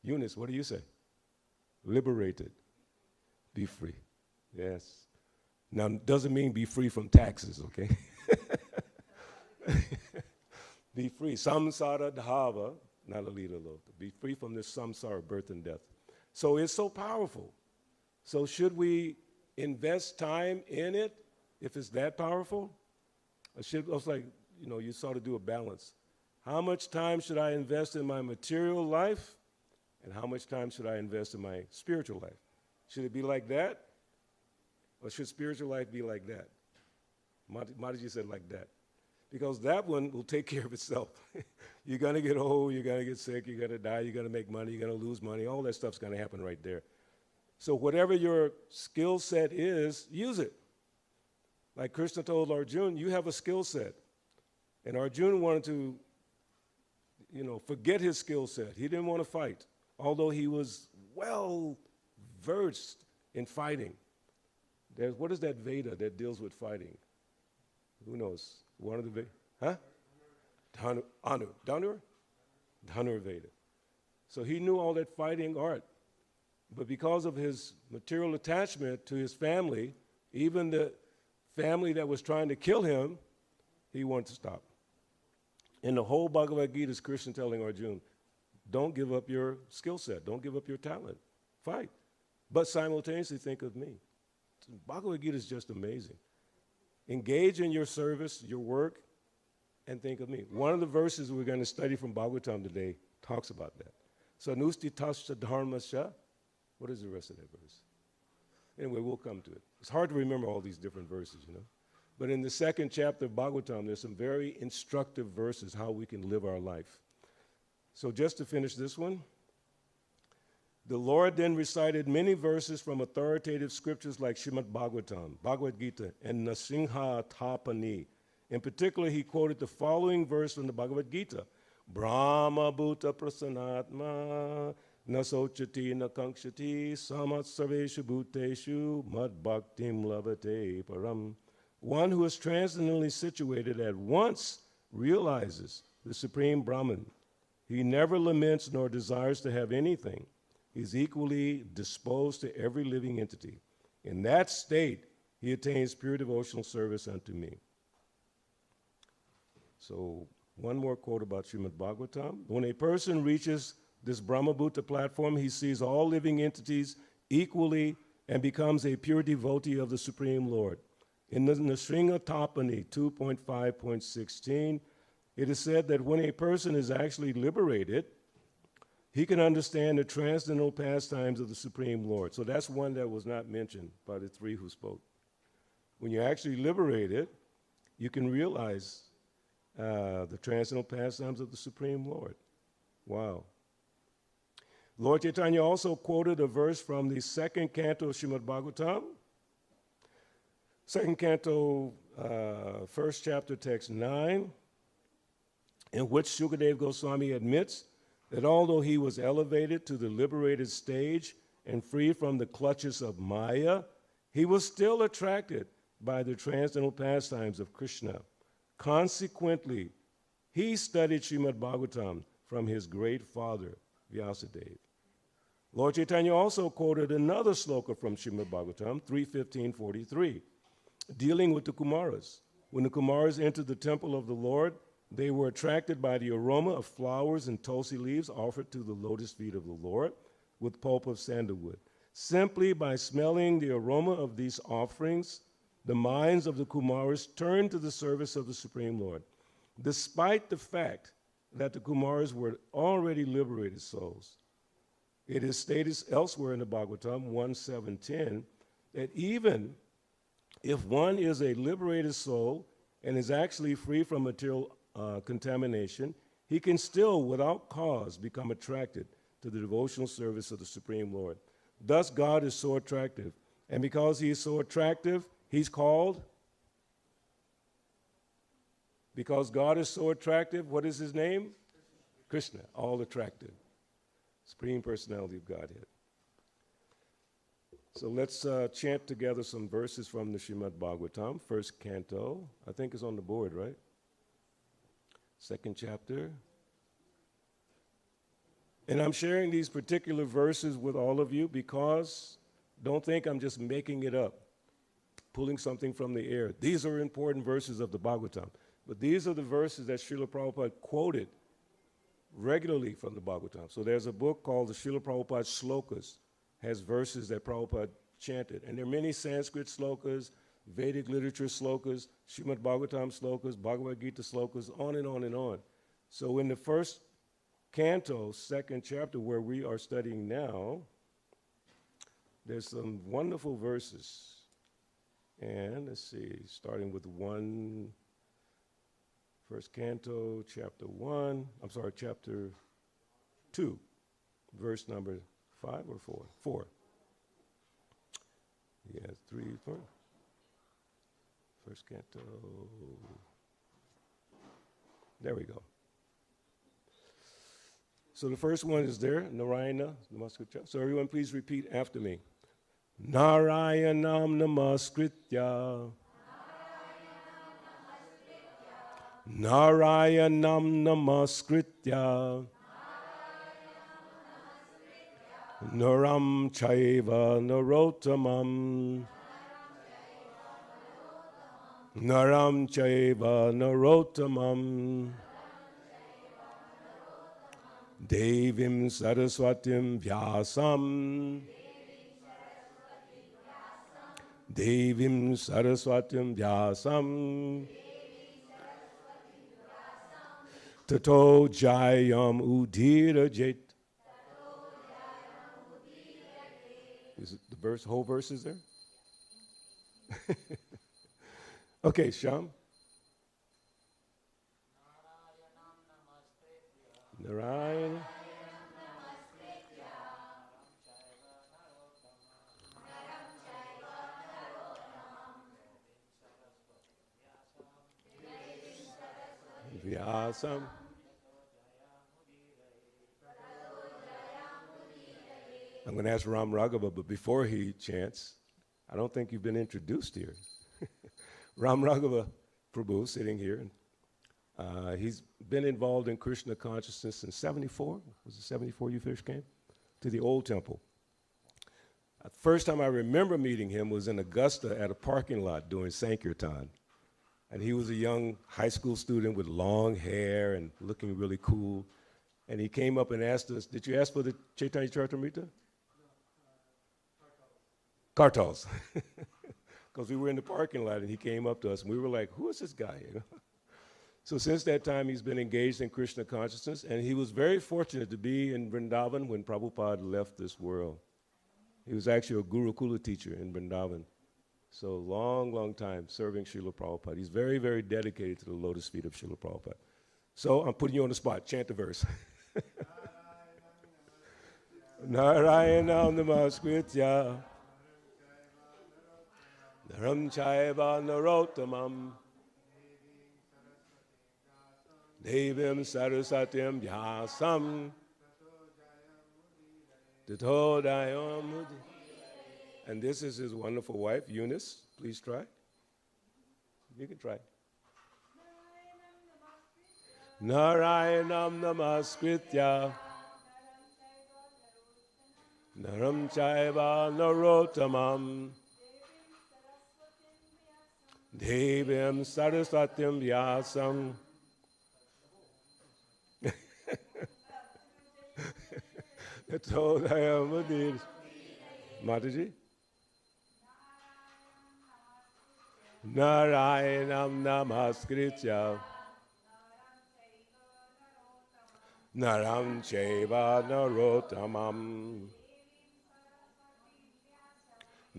Eunice, what do you say? Liberated. Be free. Yes. Now, doesn't mean be free from taxes, okay? Be free. Samsara dhava, not a leader lota. Be free from this samsara, birth and death. So it's so powerful. So should we invest time in it if it's that powerful? I was like, you sort of do a balance. How much time should I invest in my material life? And how much time should I invest in my spiritual life? Should it be like that? Or should spiritual life be like that? Mataji said like that. Because that one will take care of itself. You're going to get old, you're going to get sick, you're going to die, you're going to make money, you're going to lose money. All that stuff's going to happen right there. So whatever your skill set is, use it. Like Krishna told Arjuna, you have a skill set. And Arjuna wanted to, forget his skill set. He didn't want to fight, although he was well versed in fighting. What is that Veda that deals with fighting? Who knows? One of the Veda? Huh? Dhanur Veda. So he knew all that fighting art. But because of his material attachment to his family, even the family that was trying to kill him, he wanted to stop. In the whole Bhagavad Gita is Krishna telling Arjuna, don't give up your skill set, don't give up your talent, fight. But simultaneously think of me. Bhagavad Gita is just amazing. Engage in your service, your work, and think of me. One of the verses we're going to study from Bhagavatam today talks about that. So, nusti tasya dharmasya. What is the rest of that verse? Anyway, we'll come to it. It's hard to remember all these different verses, you know. But in the second chapter of Bhagavatam, there's some very instructive verses how we can live our life. So just to finish this one, the Lord then recited many verses from authoritative scriptures like Srimad Bhagavatam, Bhagavad Gita, and Nasingha Tapani. In particular, he quoted the following verse from the Bhagavad Gita, Brahma Bhuta Prasanatma Na Sochati Na Kankshati Samat Sarveshu Bhuteshu Mad Bhaktim Lavate Param. One who is transcendently situated at once realizes the Supreme Brahman. He never laments nor desires to have anything. He is equally disposed to every living entity. In that state, he attains pure devotional service unto me. So, one more quote about Srimad Bhagavatam. When a person reaches this Brahmabhuta platform, he sees all living entities equally and becomes a pure devotee of the Supreme Lord. In the Nasringa Tapani 2.5.16, it is said that when a person is actually liberated, he can understand the transcendental pastimes of the Supreme Lord. So that's one that was not mentioned by the three who spoke. When you're actually liberated, you can realize the transcendental pastimes of the Supreme Lord. Wow. Lord Chaitanya also quoted a verse from the second canto of Srimad Bhagavatam, second canto, first chapter, text 9, in which Shukadev Goswami admits that although he was elevated to the liberated stage and free from the clutches of Maya, he was still attracted by the transcendental pastimes of Krishna. Consequently, he studied Srimad Bhagavatam from his great father, Vyasadeva. Lord Chaitanya also quoted another sloka from Srimad Bhagavatam, 3:15:43, dealing with the Kumaras. When the Kumaras entered the temple of the Lord, they were attracted by the aroma of flowers and tulsi leaves offered to the lotus feet of the Lord with pulp of sandalwood. Simply by smelling the aroma of these offerings, the minds of the Kumaras turned to the service of the Supreme Lord. Despite the fact that the Kumaras were already liberated souls, it is stated elsewhere in the Bhagavatam 1:7-10 that even if one is a liberated soul and is actually free from material contamination, he can still, without cause, become attracted to the devotional service of the Supreme Lord. Thus, God is so attractive. And because he is so attractive, he's called? Because God is so attractive, what is his name? Krishna, all attractive. Supreme Personality of Godhead. So let's chant together some verses from the Srimad Bhagavatam, first canto. I think it's on the board, right? Second chapter. And I'm sharing these particular verses with all of you because don't think I'm just making it up, pulling something from the air. These are important verses of the Bhagavatam. But these are the verses that Srila Prabhupada quoted regularly from the Bhagavatam. So there's a book called the Srila Prabhupada Slokas, has verses that Prabhupada chanted. And there are many Sanskrit slokas, Vedic literature slokas, Srimad Bhagavatam slokas, Bhagavad Gita slokas, on and on and on. So in the first canto, second chapter, where we are studying now, there's some wonderful verses. And let's see, starting with first canto, chapter 2, verse number 5 or 4? 4. Yeah, 3, 4. First canto. There we go. So the first one is there, Narayana Namaskritya. So everyone please repeat after me. Narayanam Namaskritya. Narayanam Namaskritya. Naram Chaiva Narottamam. Naram Chaiva Narottamam. Devim Saraswatim Vyasam. Devim Saraswatim Vyasam. Tato Jayam Udirajit. Is it the verse, whole verse is there? Okay, Sham. Narayana. Vyasam. I'm going to ask Ram Raghava, but before he chants, I don't think you've been introduced here. Ram Raghava Prabhu sitting here. He's been involved in Krishna consciousness since 74. Was it 74 you first came? To the old temple. The first time I remember meeting him was in Augusta at a parking lot doing Sankirtan. And he was a young high school student with long hair and looking really cool. And he came up and asked us, did you ask for the Chaitanya Charitamrita? Kartals. Because we were in the parking lot and he came up to us and we were like, who is this guy? You know? So since that time, he's been engaged in Krishna consciousness, and he was very fortunate to be in Vrindavan when Prabhupada left this world. He was actually a Gurukula teacher in Vrindavan. So long, long time serving Srila Prabhupada. He's very, very dedicated to the lotus feet of Srila Prabhupada. So I'm putting you on the spot. Chant the verse. Narayanam namaskritya Naram chaiva narottamam Devim Sarasatyam Vyasam Tatodayam. And this is his wonderful wife, Eunice. Please try. You can try. Narayanam namaskritya Naram chaiva narottamam Devim Sarasatyam Vyasam. Mataji? Narayanam namaskritya Naram chaiva narottamam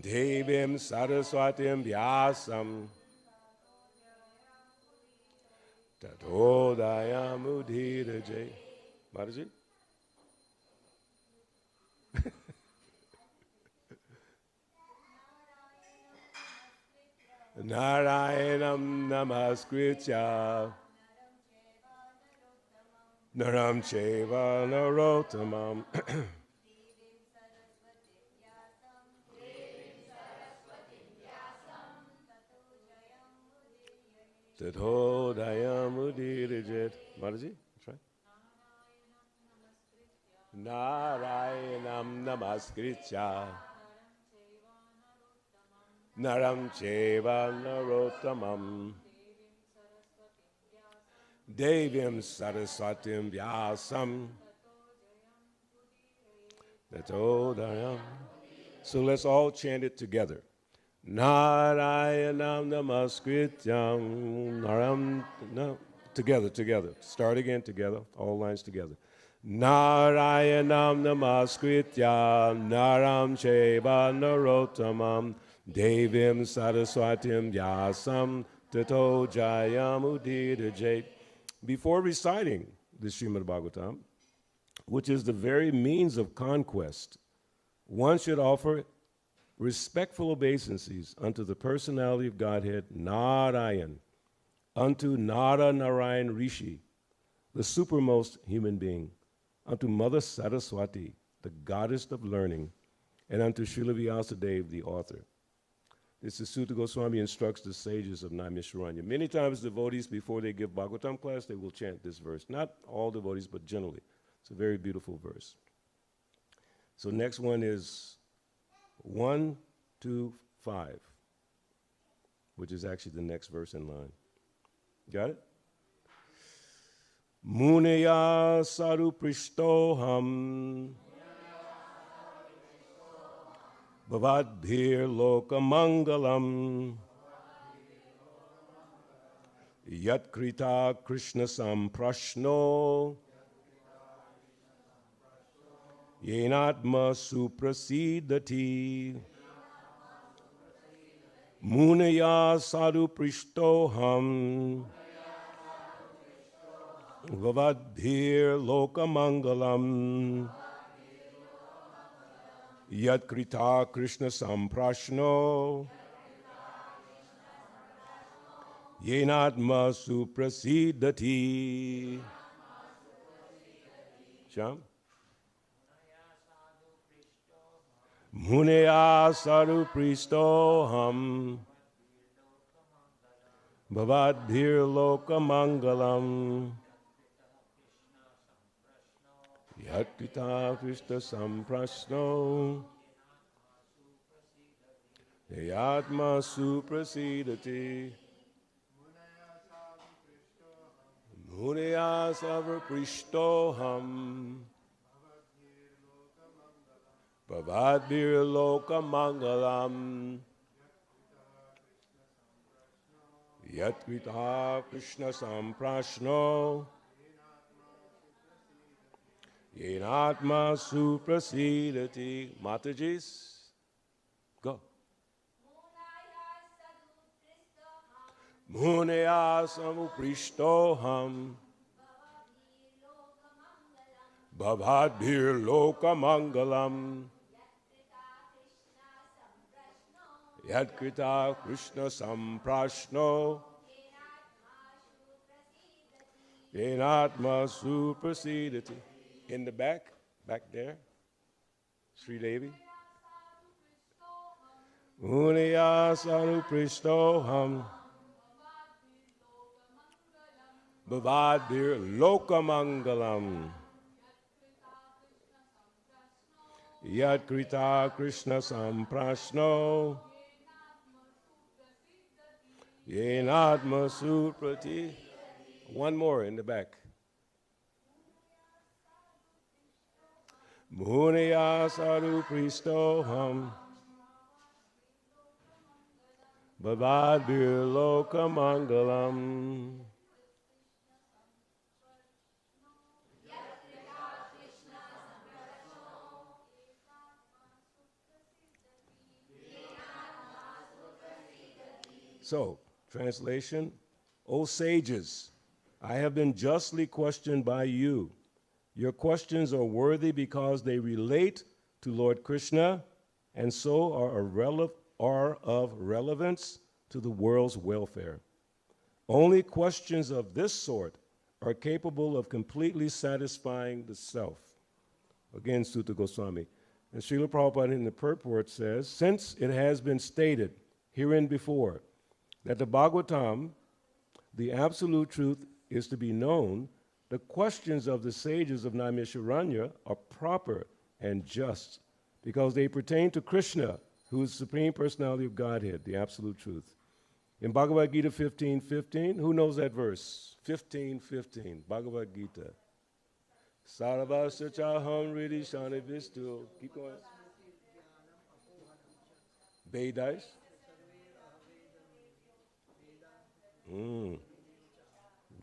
Devim Saraswatim Vyasam Tatodayam Udhiraje. Mataji? Narayanam namaskritya Naram chaiva narottamam Tatodayam Udhirajet. Mataji, try. Narayanam namaskritya Naram chaiva narottamam Devim Saraswatim Vyasam Tatodayam. So let's all chant it together. Narayanam namaskrityam Naram. No, together. Start again together. All lines together. Narayanam namaskrityam Naram chaiva narottamam Devim Saraswatim Vyasam Tato Jayam Udhirajet. Before reciting the Srimad Bhagavatam, which is the very means of conquest, one should offer respectful obeisances unto the personality of Godhead, Narayan, unto Nara Narayan Rishi, the supermost human being, unto Mother Saraswati, the goddess of learning, and unto Srila Vyasadeva, the author. This is Sutta Goswami instructs the sages of Naimisharanya. Many times devotees, before they give Bhagavatam class, they will chant this verse. Not all devotees, but generally. It's a very beautiful verse. So next one is 1, 2, 5, which is actually the next verse in line. Got it? Munaya saru prishtoham bhavadbhir lokamangalam yatkrita krishna samprashno yenatma suprasidati munaya sadhu prishtoham vavadbhir lokamangalam yatkrita krishna samprashno yenatma suprasidati. Sham? Munaya sadhu pristoham bhavadbhir lokamangalam yatkita krishna samprasno yatma suprasidati. Munaya sadhu pristoham bhavadbhir lokamangalam yatkrita krishna samprashno yenatma suprasidati. Matajis, go. Munaya samuprishtoham bhavadbhir lokamangalam yatkrita krishna samprashno yenatma suprasidati. In the back there, Sri Devi. Munaya sanuprishtoham bhavadbhir lokamangalam yatkrita krishna samprashno yenatma suprati. One more in the back. Munaya sadhu pristoham bhavadbhir lokamangalam So, translation, O sages, I have been justly questioned by you. Your questions are worthy because they relate to Lord Krishna and so are of relevance to the world's welfare. Only questions of this sort are capable of completely satisfying the self. Again, Sutta Goswami. And Srila Prabhupada in the purport says, since it has been stated herein before that the Bhagavatam, the absolute truth, is to be known, the questions of the sages of Naimisharanya are proper and just because they pertain to Krishna, who is the Supreme Personality of Godhead, the absolute truth. In Bhagavad Gita 15:15, who knows that verse? 15:15, Bhagavad Gita. Sarvasya chaham ridi shani vistu. Keep going. Vedais.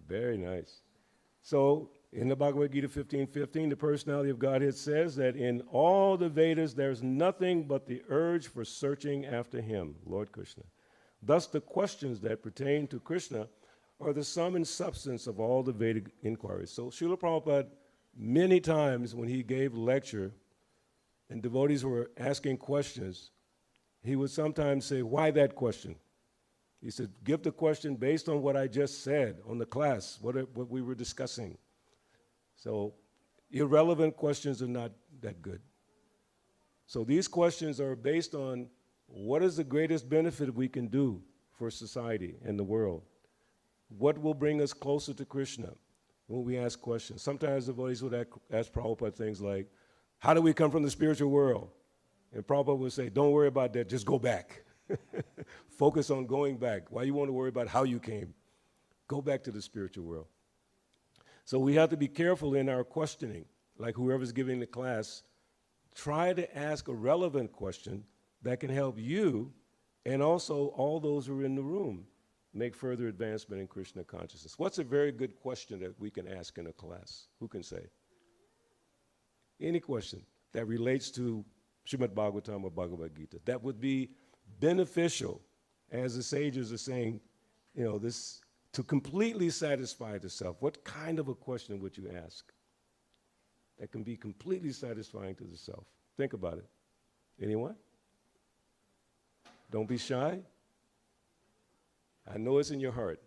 Very nice. So, in the Bhagavad Gita 15:15, the personality of Godhead says that in all the Vedas there's nothing but the urge for searching after him, Lord Krishna. Thus, the questions that pertain to Krishna are the sum and substance of all the Vedic inquiries. So, Srila Prabhupada, many times when he gave lecture and devotees were asking questions, he would sometimes say, why that question? He said, give the question based on what I just said on the class, what we were discussing. So irrelevant questions are not that good. So these questions are based on what is the greatest benefit we can do for society and the world? What will bring us closer to Krishna when we ask questions? Sometimes the devotees would ask Prabhupada things like, How do we come from the spiritual world? And Prabhupada would say, don't worry about that, just go back. Focus on going back. Why you want to worry about how you came? Go back to the spiritual world. So we have to be careful in our questioning. Like whoever's giving the class, try to ask a relevant question that can help you and also all those who are in the room make further advancement in Krishna consciousness. What's a very good question that we can ask in a class? Who can say? Any question that relates to Srimad Bhagavatam or Bhagavad Gita that would be beneficial, as the sages are saying, this to completely satisfy the self. What kind of a question would you ask that can be completely satisfying to the self? Think about it. Anyone? Don't be shy. I know it's in your heart.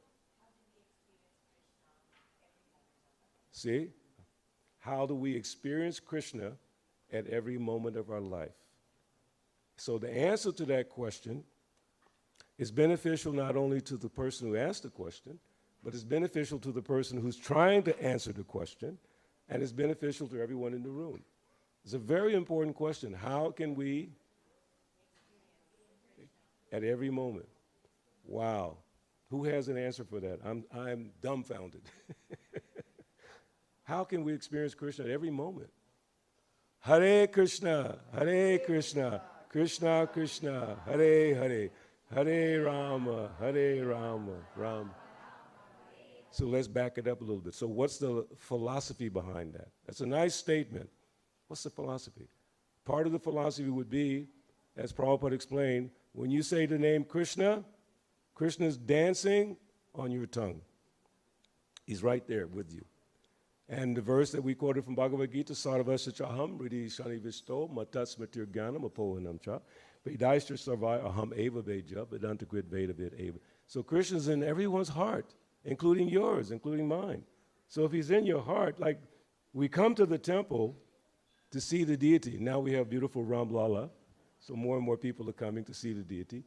See? How do we experience Krishna at every moment of our life? So the answer to that question is beneficial not only to the person who asked the question, but it's beneficial to the person who's trying to answer the question, and it's beneficial to everyone in the room. It's a very important question. How can we, at every moment? Wow. Who has an answer for that? I'm dumbfounded. How can we experience Krishna at every moment? Hare Krishna, Krishna Krishna, Hare Hare, Hare Rama, Rama. So let's back it up a little bit. So what's the philosophy behind that? That's a nice statement. What's the philosophy? Part of the philosophy would be, as Prabhupada explained, when you say the name Krishna, Krishna's dancing on your tongue. He's right there with you. And the verse that we quoted from Bhagavad Gita, Sarvasya Chaham, Ridi Shani Visto, Matas Matir Gyanam, Apohanam Cha, Vedaistra Sarvai Aham Eva Veja, Vedanta Quid Veda Vid Eva. So Krishna's in everyone's heart, including yours, including mine. So if he's in your heart, like we come to the temple to see the deity. Now we have beautiful Ram Lala, so more and more people are coming to see the deity.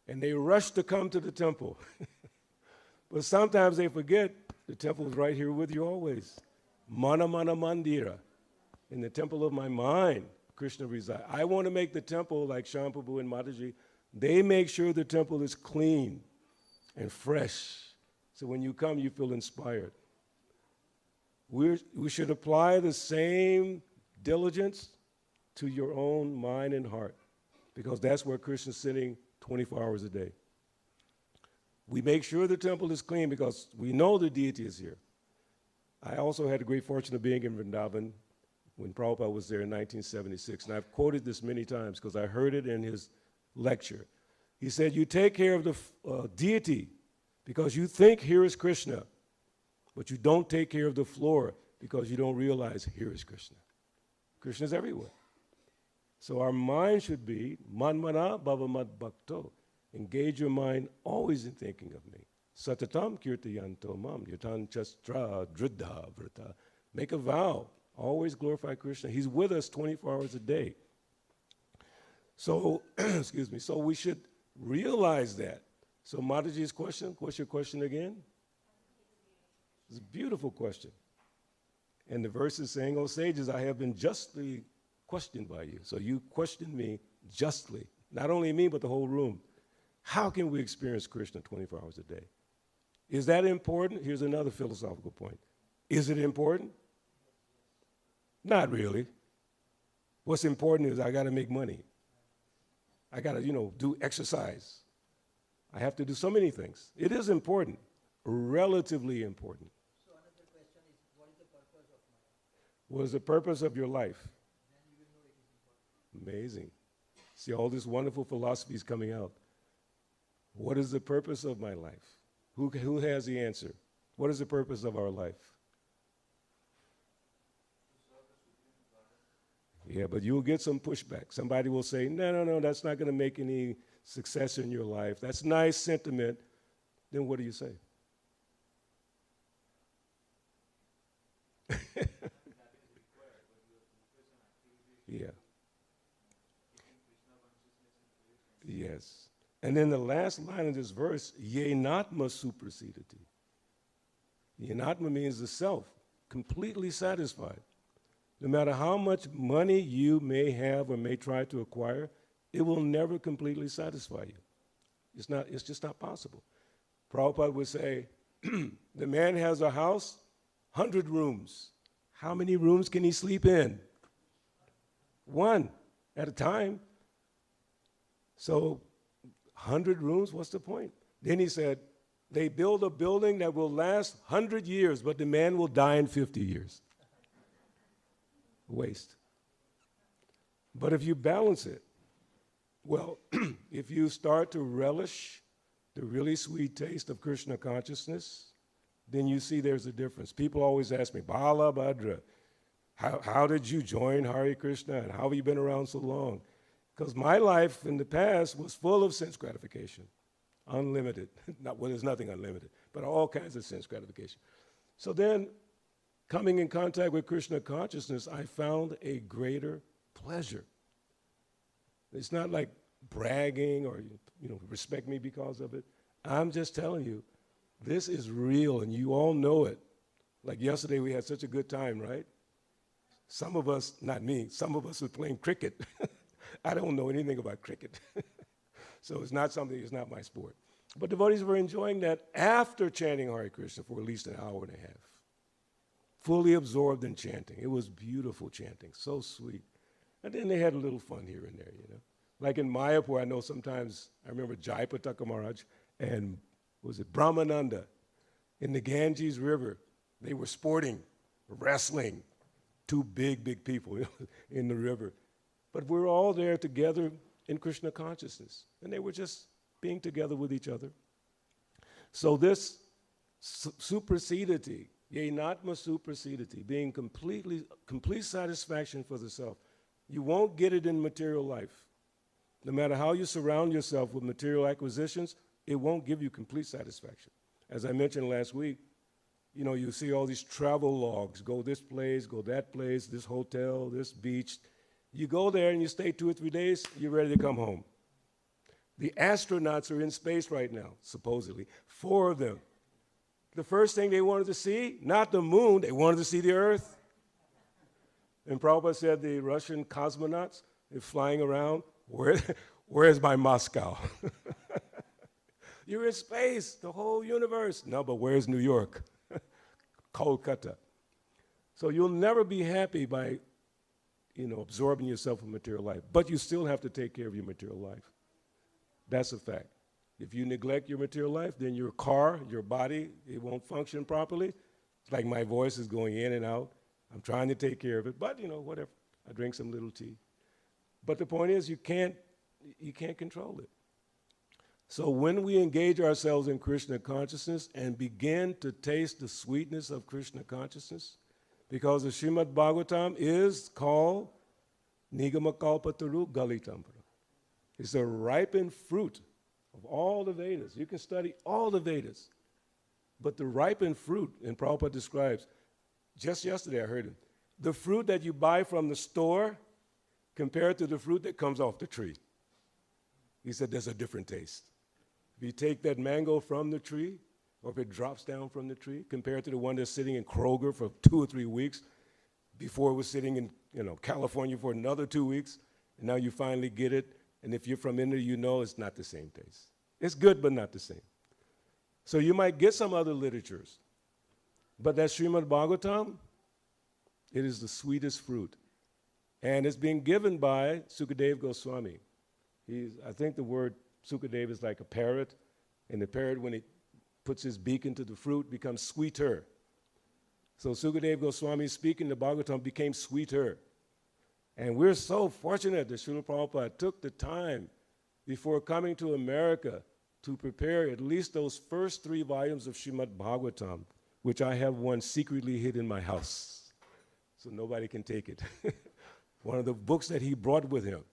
And they rush to come to the temple. But sometimes they forget the temple is right here with you always. Mana Mana Mandira. In the temple of my mind, Krishna resides. I want to make the temple like Shyam Prabhu and Mataji. They make sure the temple is clean and fresh. So when you come, you feel inspired. We should apply the same diligence to your own mind and heart, because that's where Krishna's sitting 24 hours a day. We make sure the temple is clean because we know the deity is here. I also had the great fortune of being in Vrindavan when Prabhupada was there in 1976, and I've quoted this many times because I heard it in his lecture. He said, you take care of the deity because you think here is Krishna, but you don't take care of the floor because you don't realize here is Krishna. Krishna's everywhere. So our mind should be, manmana bhavamad bhakto. Engage your mind always in thinking of me. Satatam kirtayanto mam, yatan chastra dridha vrata. Make a vow, always glorify Krishna. He's with us 24 hours a day. So, excuse me, so we should realize that. So Mataji's question, what's your question again? It's a beautiful question. And the verse is saying, O sages, I have been justly questioned by you. So you questioned me justly. Not only me, but the whole room. How can we experience Krishna 24 hours a day? Is that important? Here's another philosophical point. Is it important? Not really. What's important is I got to make money. I got to, do exercise. I have to do so many things. It is important, relatively important. So another question is, what is the purpose of my life? What is the purpose of your life? Then you will know it is important. Amazing. See, all this wonderful philosophy is coming out. What is the purpose of my life? Who has the answer? What is the purpose of our life? Yeah, but you'll get some pushback. Somebody will say, no, that's not going to make any success in your life. That's nice sentiment. Then what do you say? Yeah. Yes. And then the last line of this verse, yenatma suprasidati. Yenatma means the self, completely satisfied. No matter how much money you may have or may try to acquire, it will never completely satisfy you. It's just not possible. Prabhupada would say, the man has a house, 100 rooms. How many rooms can he sleep in? One at a time. So 100 rooms, what's the point? Then he said, they build a building that will last 100 years, but the man will die in 50 years. Waste. But if you balance it, well, if you start to relish the really sweet taste of Krishna consciousness, then you see there's a difference. People always ask me, Bala Bhadra, how did you join Hare Krishna and how have you been around so long? Because my life in the past was full of sense gratification, unlimited. Well, there's nothing unlimited, but all kinds of sense gratification. So then, coming in contact with Krishna consciousness, I found a greater pleasure. It's not like bragging or, respect me because of it. I'm just telling you, this is real and you all know it. Like yesterday we had such a good time, right? Some of us, not me, some of us were playing cricket. I don't know anything about cricket. So it's not my sport. But devotees were enjoying that after chanting Hare Krishna for at least an hour and a half. Fully absorbed in chanting. It was beautiful chanting, so sweet. And then they had a little fun here and there, Like in Mayapur, I know sometimes, I remember Jayapataka Maharaj and, was it Brahmananda, in the Ganges River, they were sporting, wrestling, two big people in the river. But we were all there together in Krishna consciousness, and they were just being together with each other. So this supersedity, yenatma supersedity, being complete satisfaction for the self, you won't get it in material life. No matter how you surround yourself with material acquisitions, it won't give you complete satisfaction. As I mentioned last week, you see all these travel logs, go this place, go that place, this hotel, this beach. You go there and you stay 2 or 3 days, you're ready to come home. The astronauts are in space right now, supposedly, 4 of them. The first thing they wanted to see, not the moon, they wanted to see the Earth. And Prabhupada said the Russian cosmonauts, they're flying around, where's my Moscow? You're in space, the whole universe. No, but where's New York? Kolkata. So you'll never be happy by, absorbing yourself in material life. But you still have to take care of your material life. That's a fact. If you neglect your material life, then your car, your body, it won't function properly. It's like my voice is going in and out. I'm trying to take care of it, but whatever. I drink some little tea. But the point is, you can't control it. So when we engage ourselves in Krishna consciousness and begin to taste the sweetness of Krishna consciousness, because the Srimad Bhagavatam is called Nigamakalpataru Galitambara. It's a ripened fruit of all the Vedas. You can study all the Vedas. But the ripened fruit, and Prabhupada describes, just yesterday I heard him, the fruit that you buy from the store compared to the fruit that comes off the tree. He said there's a different taste. If you take that mango from the tree, or if it drops down from the tree, compared to the one that's sitting in Kroger for 2 or 3 weeks, before it was sitting in California for another 2 weeks, and now you finally get it, and if you're from India, it's not the same taste. It's good, but not the same. So you might get some other literatures, but that Srimad Bhagavatam, it is the sweetest fruit. And it's being given by Sukadeva Goswami. I think the word Sukadeva is like a parrot, and the parrot, when it puts his beak into the fruit, becomes sweeter. So Sukadeva Goswami speaking the Bhagavatam became sweeter. And we're so fortunate that Srila Prabhupada took the time before coming to America to prepare at least those first 3 volumes of Srimad Bhagavatam, which I have one secretly hid in my house, so nobody can take it. One of the books that he brought with him.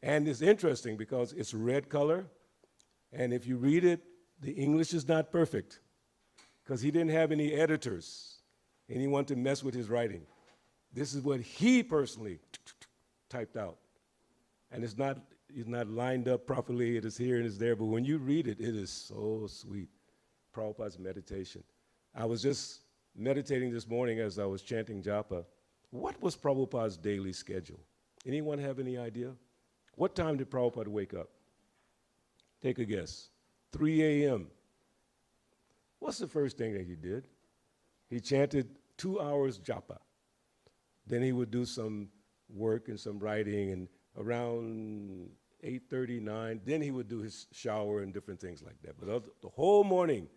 And it's interesting because it's red color, and if you read it, the English is not perfect because he didn't have any editors, anyone to mess with his writing. This is what he personally typed out. And it's not lined up properly, it is here and it's there, but when you read it, it is so sweet. Prabhupada's meditation. I was just meditating this morning as I was chanting japa, What was Prabhupada's daily schedule? Anyone have any idea? What time did Prabhupada wake up? Take a guess. 3 a.m. What's the first thing that he did? He chanted 2 hours japa. Then he would do some work and some writing, and around 8:39, then he would do his shower and different things like that. But the whole morning,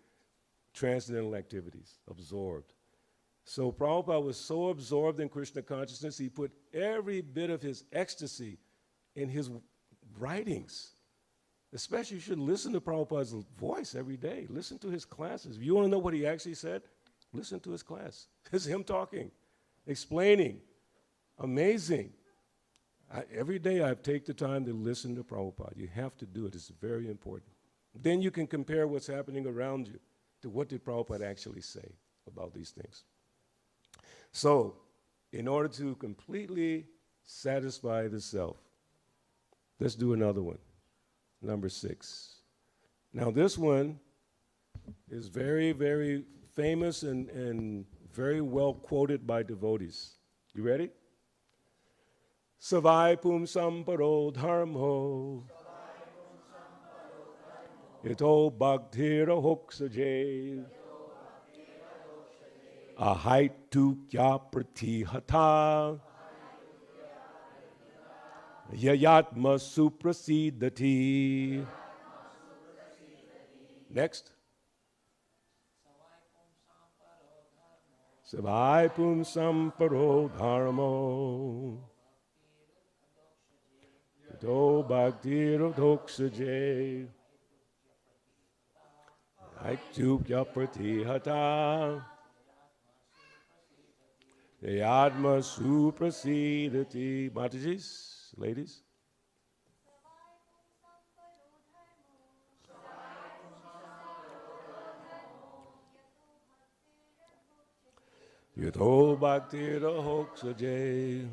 transcendental activities, absorbed. So Prabhupada was so absorbed in Krishna consciousness, he put every bit of his ecstasy in his writings. Especially, you should listen to Prabhupada's voice every day. Listen to his classes. If you want to know what he actually said, listen to his class. It's him talking, explaining. Amazing. Every day I take the time to listen to Prabhupada. You have to do it. It's very important. Then you can compare what's happening around you to what did Prabhupada actually say about these things. So, in order to completely satisfy the self, let's do another one. Number 6. Now this one is very, very famous and very well quoted by devotees. You ready? Savai pum samparo dharmo ito bhaktira hoksaje ahaitu kya pratihata yayatma suprasidati. Next. Savai pum samparo dharmo ito bhaktira hoksaje ahaitu kya pratihata yayatma suprasidati. Matajis. Ladies? Yato bhaktira hoksaje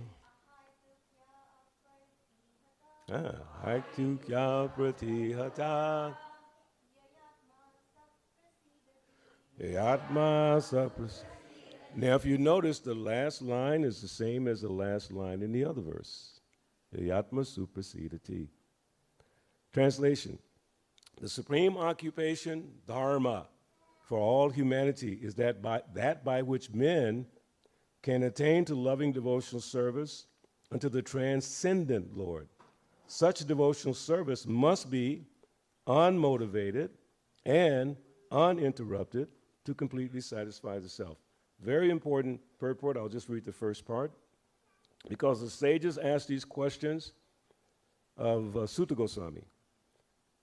haitu kya pratihata yatma saprasidati. Now if you notice, the last line is the same as the last line in the other verse. Yatma suprasidati. Translation. The supreme occupation, dharma, for all humanity is that by which men can attain to loving devotional service unto the transcendent Lord. Such devotional service must be unmotivated and uninterrupted to completely satisfy the self. Very important purport. I'll just read the first part. Because the sages asked these questions of Sutta Goswami.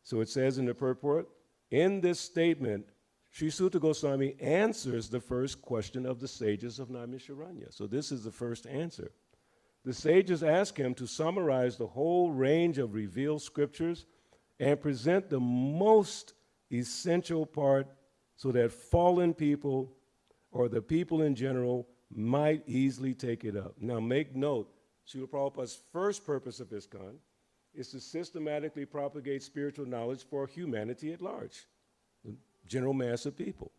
So it says in the purport, in this statement, Sri Sutta Goswami answers the first question of the sages of Naimisharanya. So this is the first answer. The sages ask him to summarize the whole range of revealed scriptures and present the most essential part so that fallen people or the people in general might easily take it up. Now make note, Srila Prabhupada's first purpose of Iskcon is to systematically propagate spiritual knowledge for humanity at large, the general mass of people.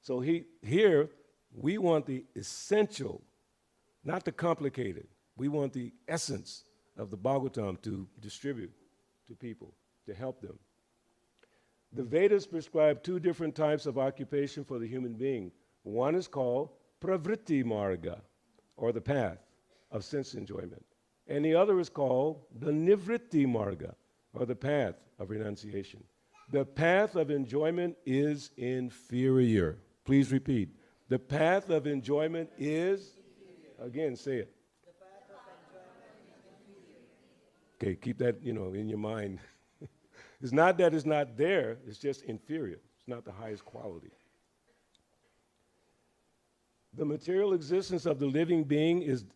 So here, we want the essential, not the complicated. We want the essence of the Bhagavatam to distribute to people, to help them. The Vedas prescribe 2 different types of occupation for the human being. One is called pravritti marga, or the path of sense enjoyment. And the other is called the nivritti marga, or the path of renunciation. The path of enjoyment is inferior. Please repeat. The path of enjoyment is, again, say it. The path of enjoyment is inferior. Okay, keep that, in your mind. It's not that it's not there, it's just inferior. It's not the highest quality. The material existence of the living being is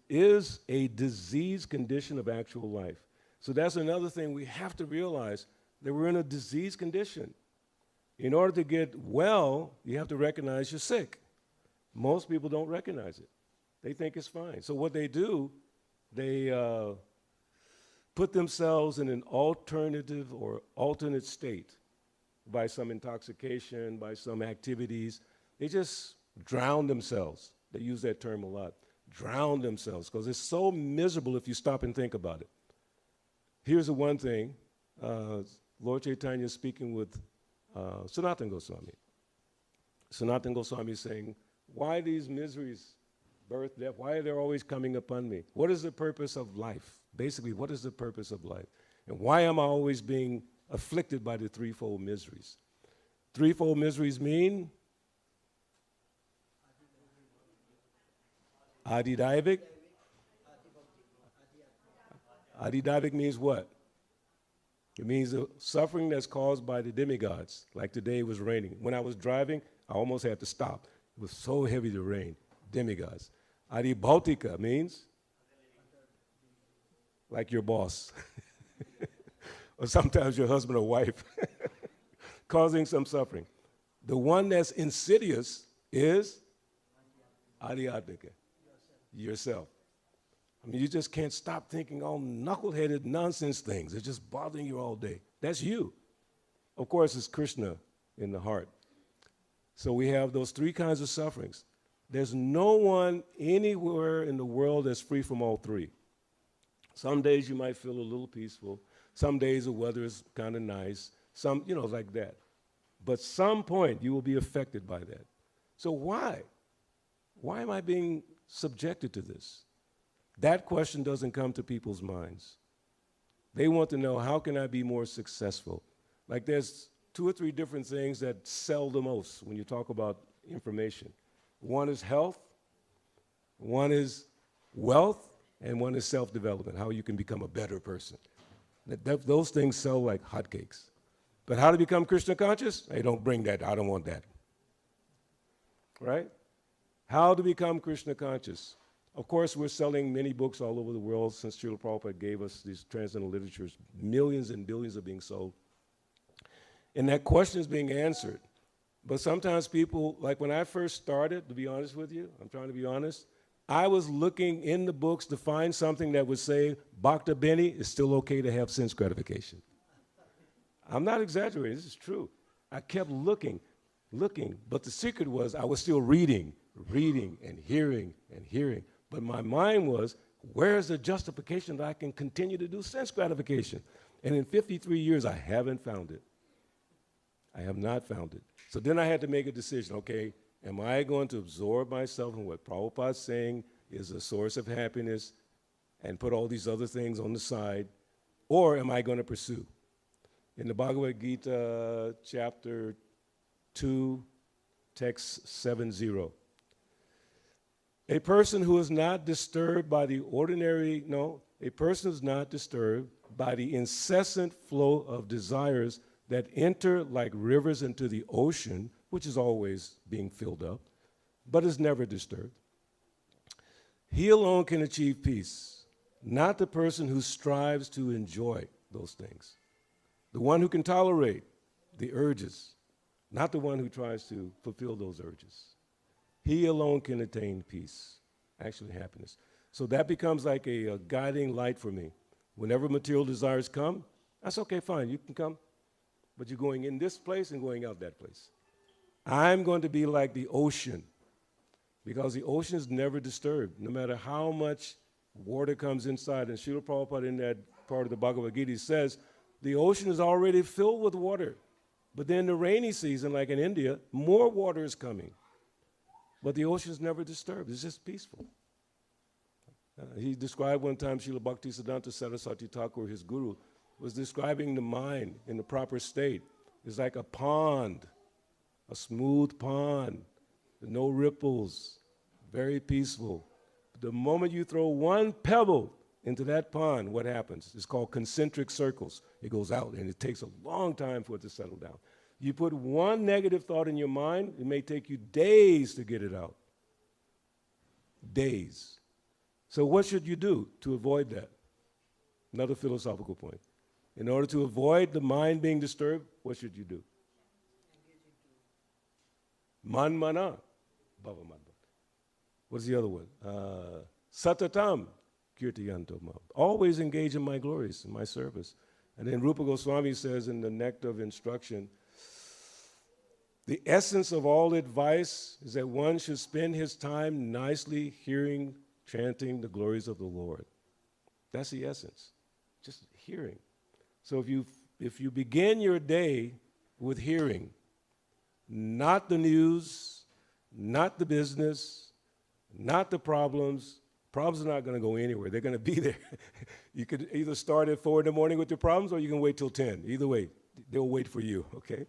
a disease condition of actual life. So that's another thing we have to realize, that we're in a disease condition. In order to get well, you have to recognize you're sick. Most people don't recognize it. They think it's fine. So what they do, they put themselves in an alternative or alternate state by some intoxication, by some activities. They just drown themselves. They use that term a lot. drown themselves because it's so miserable if you stop and think about it. Here's the one thing. Lord Chaitanya is speaking with Sanatana Goswami. Sanatana Goswami is saying, why these miseries, birth, death, why are they always coming upon me? What is the purpose of life? Basically, what is the purpose of life? And why am I always being afflicted by the threefold miseries? Threefold miseries mean Adidaivic. Adidaivic means what? It means the suffering that's caused by the demigods. Like today it was raining. When I was driving, I almost had to stop. It was so heavy to rain. Demigods. Adibhautika means like your boss. Or sometimes your husband or wife causing some suffering. The one that's insidious is Adhyatmika, yourself. I mean, you just can't stop thinking all knuckle-headed nonsense things. It's just bothering you all day. That's you. Of course, it's Krishna in the heart. So we have those three kinds of sufferings. There's no one anywhere in the world that's free from all three. Some days you might feel a little peaceful. Some days the weather is kind of nice. Some, like that. But some point you will be affected by that. So why? Why am I being subjected to this? That question doesn't come to people's minds. They want to know, how can I be more successful? Like there's 2 or 3 different things that sell the most when you talk about information. One is health, one is wealth, and one is self-development, how you can become a better person. Those things sell like hotcakes. But how to become Krishna conscious? Hey, don't bring that. I don't want that. Right? How to become Krishna conscious? Of course, we're selling many books all over the world since Srila Prabhupada gave us these transcendental literatures. Millions and billions are being sold. And that question is being answered. But sometimes people, like when I first started, to be honest with you, I'm trying to be honest, I was looking in the books to find something that would say, Bhakta Beni, it's still okay to have sense gratification. I'm not exaggerating, this is true. I kept looking, but the secret was I was still reading and hearing. But my mind was, where is the justification that I can continue to do sense gratification? And in 53 years, I haven't found it. I have not found it. So then I had to make a decision, okay, am I going to absorb myself in what Prabhupada's saying is a source of happiness and put all these other things on the side, or am I going to pursue? In the Bhagavad Gita, chapter 2, text 7-0, a person who is not disturbed by the a person who is not disturbed by the incessant flow of desires that enter like rivers into the ocean, which is always being filled up, but is never disturbed. He alone can achieve peace, not the person who strives to enjoy those things. The one who can tolerate the urges, not the one who tries to fulfill those urges. He alone can attain peace, actually happiness. So that becomes like a guiding light for me. Whenever material desires come, that's okay, fine, you can come. But you're going in this place and going out that place. I'm going to be like the ocean, because the ocean is never disturbed, no matter how much water comes inside. And Srila Prabhupada in that part of the Bhagavad Gita says, the ocean is already filled with water. But then the rainy season, like in India, more water is coming. But the ocean is never disturbed. It's just peaceful. He described one time, Srila Bhaktisiddhanta Saraswati Thakur, his guru, was describing the mind in the proper state. It's like a pond, a smooth pond, no ripples, very peaceful. The moment you throw one pebble into that pond, what happens? It's called concentric circles. It goes out, and it takes a long time for it to settle down. You put one negative thought in your mind, it may take you days to get it out. Days. So what should you do to avoid that? Another philosophical point. In order to avoid the mind being disturbed, what should you do? Man mana, bhava man. What's the other one? Satatam kirtiyanto mam. Always engage in my glories, in my service. And then Rupa Goswami says in the Nectar of Instruction, the essence of all advice is that one should spend his time nicely hearing chanting the glories of the Lord. That's the essence, just hearing. So if you begin your day with hearing, not the news, not the business, not the problems. Problems are not going to go anywhere. They're going to be there. You could either start at 4 in the morning with your problems, or you can wait till 10. Either way, they'll wait for you, okay?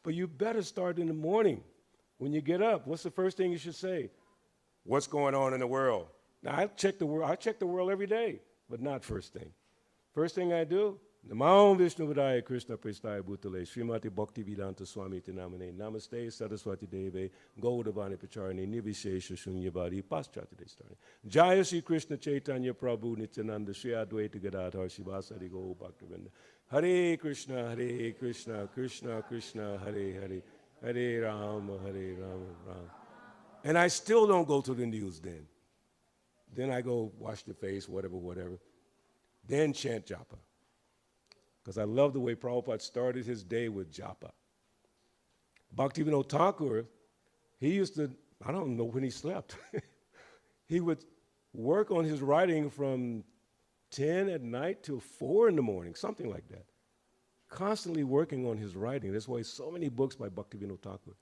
But you better start in the morning. When you get up, what's the first thing you should say? What's going on in the world? Now, I check the world every day, but not first thing. First thing I do, Namo Vishnu Vadaya Krishna Prestaya Bhutale Srimati Bhakti Vedanta Swami Tinamane Namaste Saraswati Deve Gaudavani Pacharani Nivishesha Shunyavadi Paschatade Stani Jaya Shri Krishna Chaitanya Prabhu Nityananda Shri Advaita Gadadhar Shivasari Go Bhaktivinoda Hare Krishna Krishna Krishna Hare Hare Hare Rama Rama. And I still don't go to the news then. Then I go wash the face, whatever. Then chant japa. Because I love the way Prabhupada started his day with japa. Bhaktivinoda Thakur, he used to, I don't know when he slept. He would work on his writing from 10 at night till 4 in the morning, something like that. Constantly working on his writing. That's why so many books by Bhaktivinoda Thakur.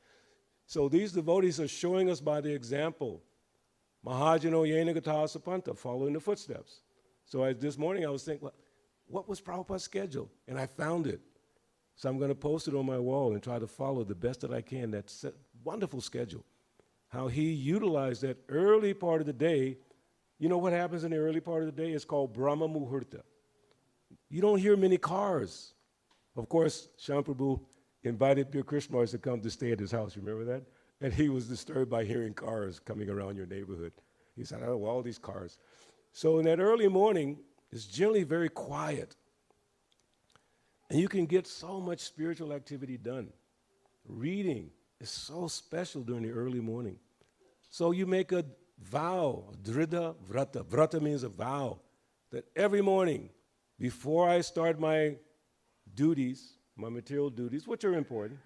So these devotees are showing us by the example. Mahajano Yena Gata Sapanta, following the footsteps. So this morning I was thinking, well, what was Prabhupada's schedule? And I found it. So I'm going to post it on my wall and try to follow the best that I can that wonderful schedule. How he utilized that early part of the day. You know what happens in the early part of the day? It's called Brahma Muhurta. You don't hear many cars. Of course, Shamprabhu invited Pure Krishnas to come to stay at his house. Remember that? And he was disturbed by hearing cars coming around your neighborhood. He said, oh, all these cars. So in that early morning, it's generally very quiet. And you can get so much spiritual activity done. Reading is so special during the early morning. So you make a vow, dhrida vrata. Vrata means a vow, that every morning, before I start my duties, my material duties, which are important,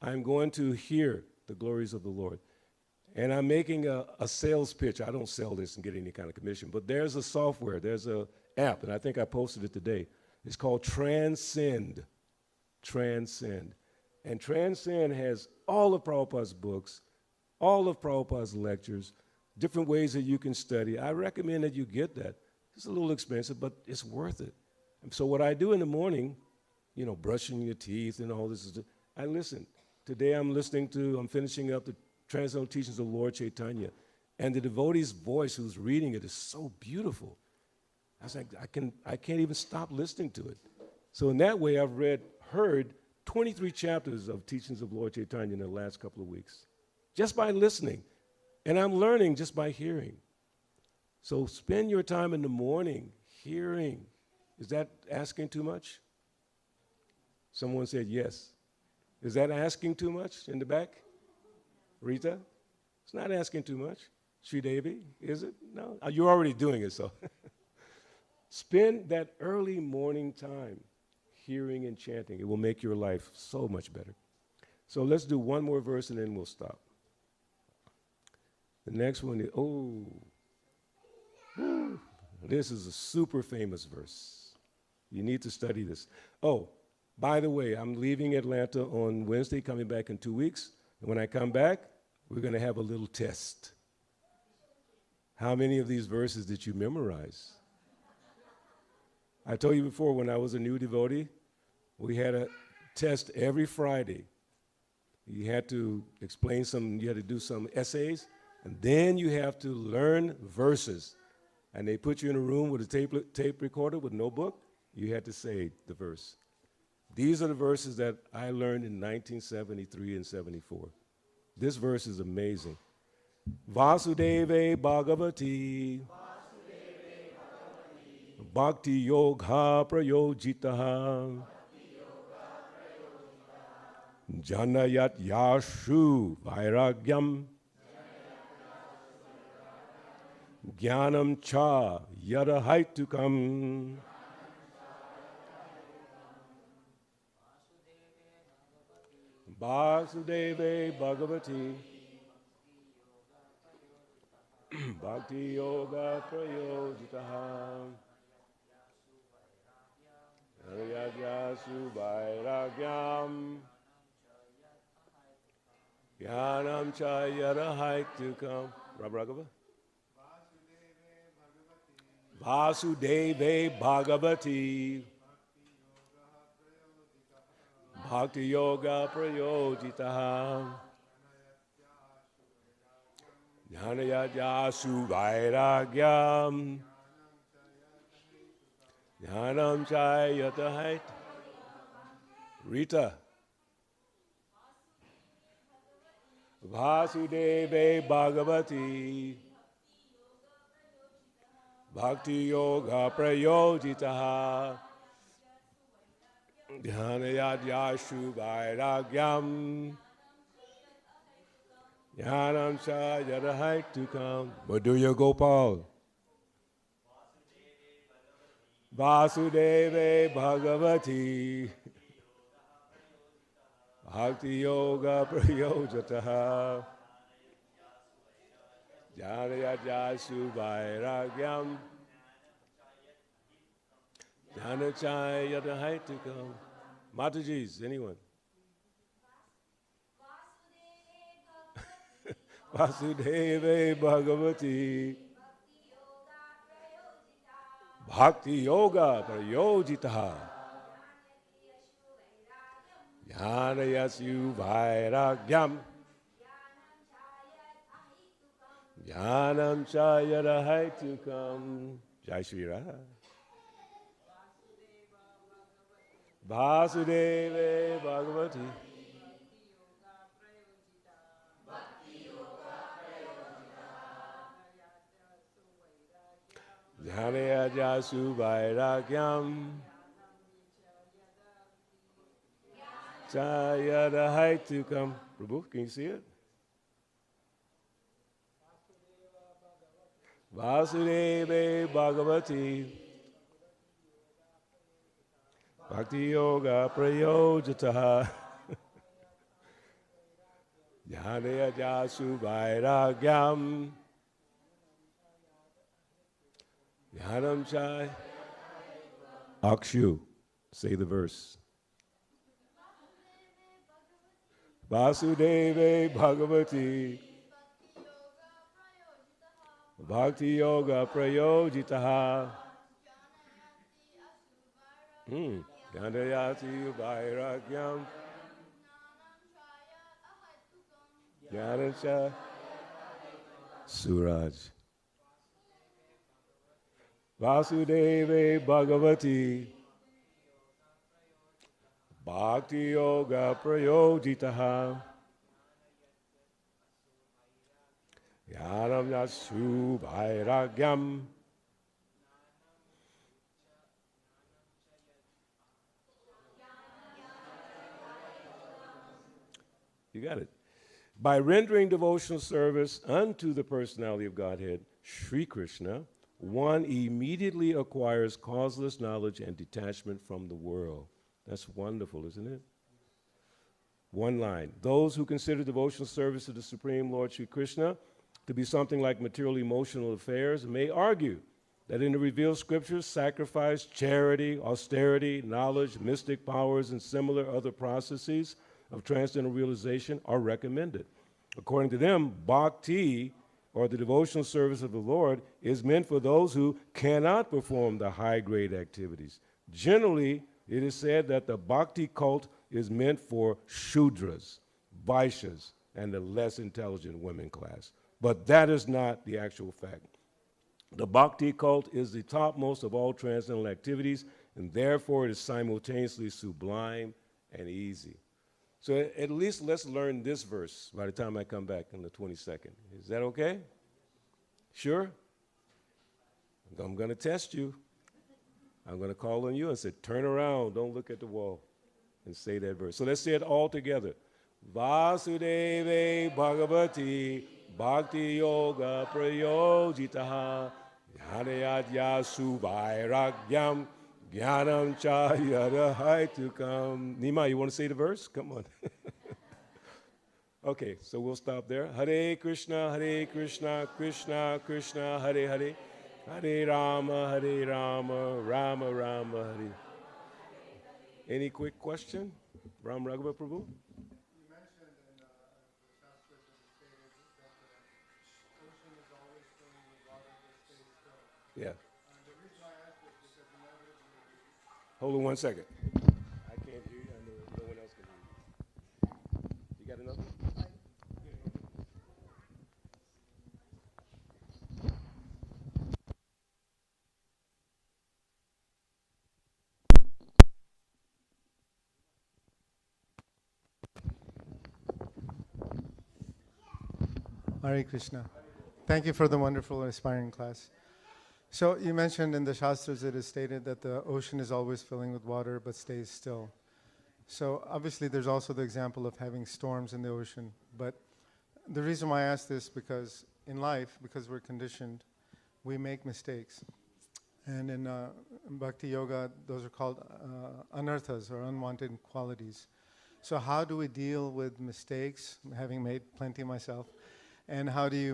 I'm going to hear the glories of the Lord. And I'm making a sales pitch. I don't sell this and get any kind of commission, but there's a software, there's an app, and I think I posted it today. It's called Transcend. Transcend. And Transcend has all of Prabhupada's books, all of Prabhupada's lectures, different ways that you can study. I recommend that you get that. It's a little expensive, but it's worth it. And so what I do in the morning, you know, brushing your teeth and all this, I listen. Today I'm finishing up the Transcendental Teachings of Lord Chaitanya. And the devotee's voice who's reading it is so beautiful. I was like, I can't even stop listening to it. So in that way, I've heard 23 chapters of Teachings of Lord Chaitanya in the last couple of weeks, just by listening. And I'm learning just by hearing. So spend your time in the morning hearing. Is that asking too much? Someone said yes. Is that asking too much in the back? Rita? It's not asking too much. Sri Devi, is it? No? You're already doing it, so. Spend that early morning time hearing and chanting. It will make your life so much better. So let's do one more verse and then we'll stop. The next one is, this is a super famous verse. You need to study this. Oh, by the way, I'm leaving Atlanta on Wednesday, coming back in 2 weeks. And when I come back, we're going to have a little test. How many of these verses did you memorize? I told you before, when I was a new devotee, we had a test every Friday. You had to you had to do some essays, and then you have to learn verses. And they put you in a room with a tape recorder with no book. You had to say the verse. These are the verses that I learned in 1973 and 74. This verse is amazing. Vasudeve Bhagavati Bhakti Yoga Prayojitaha Janayat Yashu Vairagyam Jnanam Cha Yadahaitukam. Vasudeve Bhagavati Bhakti Yoga Prayojitaha. Yadyasu Vairagyam. Jnanam cha yadahaitukam. Raghava. Vasudeve Bhagavati. Bhakti Yoga Prayojitaha. Jnanayajasu Vairagyam. Jnanam Chayatahait. Rita. Vasudeve Bhagavati. Bhakti Yoga Prayojitaha. Dhyanayadhyashu Vairagyam. Jnanam Chayatahaitukam. Madhurya Gopal. Vasudeve Bhagavati. Bhakti Yoga Prayojataha. Jnanayajasu Vairagyam. Jnanachayatahaitukam. Mataji's, anyone? Vasudeve Bhagavati. Bhakti Yoga Prayojitaha. Jnanayasu Vairagyam. Jnanam Chayatahaitukam. Jai Shri Radha. Vasudeve Bhagavati. Jnanayajasu Vairagyam. Chayatahaitukam. Prabhu, can you see it? Vasudeve Bhagavati. Bhakti Yoga Prayojataha. Jnanayajasu Vairagyam. Jnanam Chai. Akshu, say the verse. Vasudeve Bhagavati. Bhakti Yoga Prayojitaha. Jnanayati Vairagyam. Jnanacha. Suraj. Vasudeve Bhagavati. Bhakti Yoga Prayojitaha. Jnanam Yasu Vairagyam. You got it. By rendering devotional service unto the personality of Godhead, Sri Krishna, one immediately acquires causeless knowledge and detachment from the world. That's wonderful, isn't it? One line. Those who consider devotional service to the Supreme Lord Sri Krishna to be something like material emotional affairs may argue that in the revealed scriptures, sacrifice, charity, austerity, knowledge, mystic powers, and similar other processes of transcendental realization are recommended. According to them, bhakti, or the devotional service of the Lord, is meant for those who cannot perform the high-grade activities. Generally, it is said that the bhakti cult is meant for Shudras, Vaishyas, and the less intelligent women class. But that is not the actual fact. The bhakti cult is the topmost of all transcendental activities, and therefore it is simultaneously sublime and easy. So at least let's learn this verse by the time I come back on the 22nd. Is that okay? Sure? I'm going to test you. I'm going to call on you and say, turn around, don't look at the wall, and say that verse. So let's say it all together. Vasudeve Bhagavati Bhakti Yoga Prayojitaha Jnanayadyasu Vairagyam Jnanam Chayatahaitukam. Nima, you want to say the verse? Come on. Okay, so we'll stop there. Hare Krishna, Krishna Krishna, Hare Hare. Hare Rama, Rama Rama, Hare. Any quick question? Ram Raghava Prabhu? Yeah. Hold on 1 second. I can't hear you. I know no one else can hear you. You got another? Hare Krishna. Thank you for the wonderful, inspiring class. So you mentioned in the Shastras it is stated that the ocean is always filling with water but stays still. So obviously there's also the example of having storms in the ocean. But the reason why I ask this because in life, because we're conditioned, we make mistakes. And in Bhakti Yoga, those are called anarthas or unwanted qualities. So how do we deal with mistakes, having made plenty myself? And how do you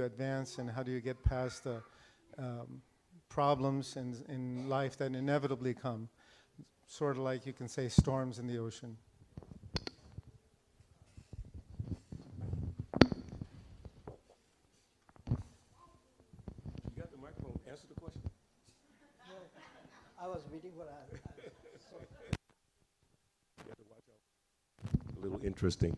advance and how do you get past the problems in life that inevitably come? Sort of like you can say storms in the ocean. You got the microphone. Answer the question. I was waiting for that. You have to watch out. A little interesting.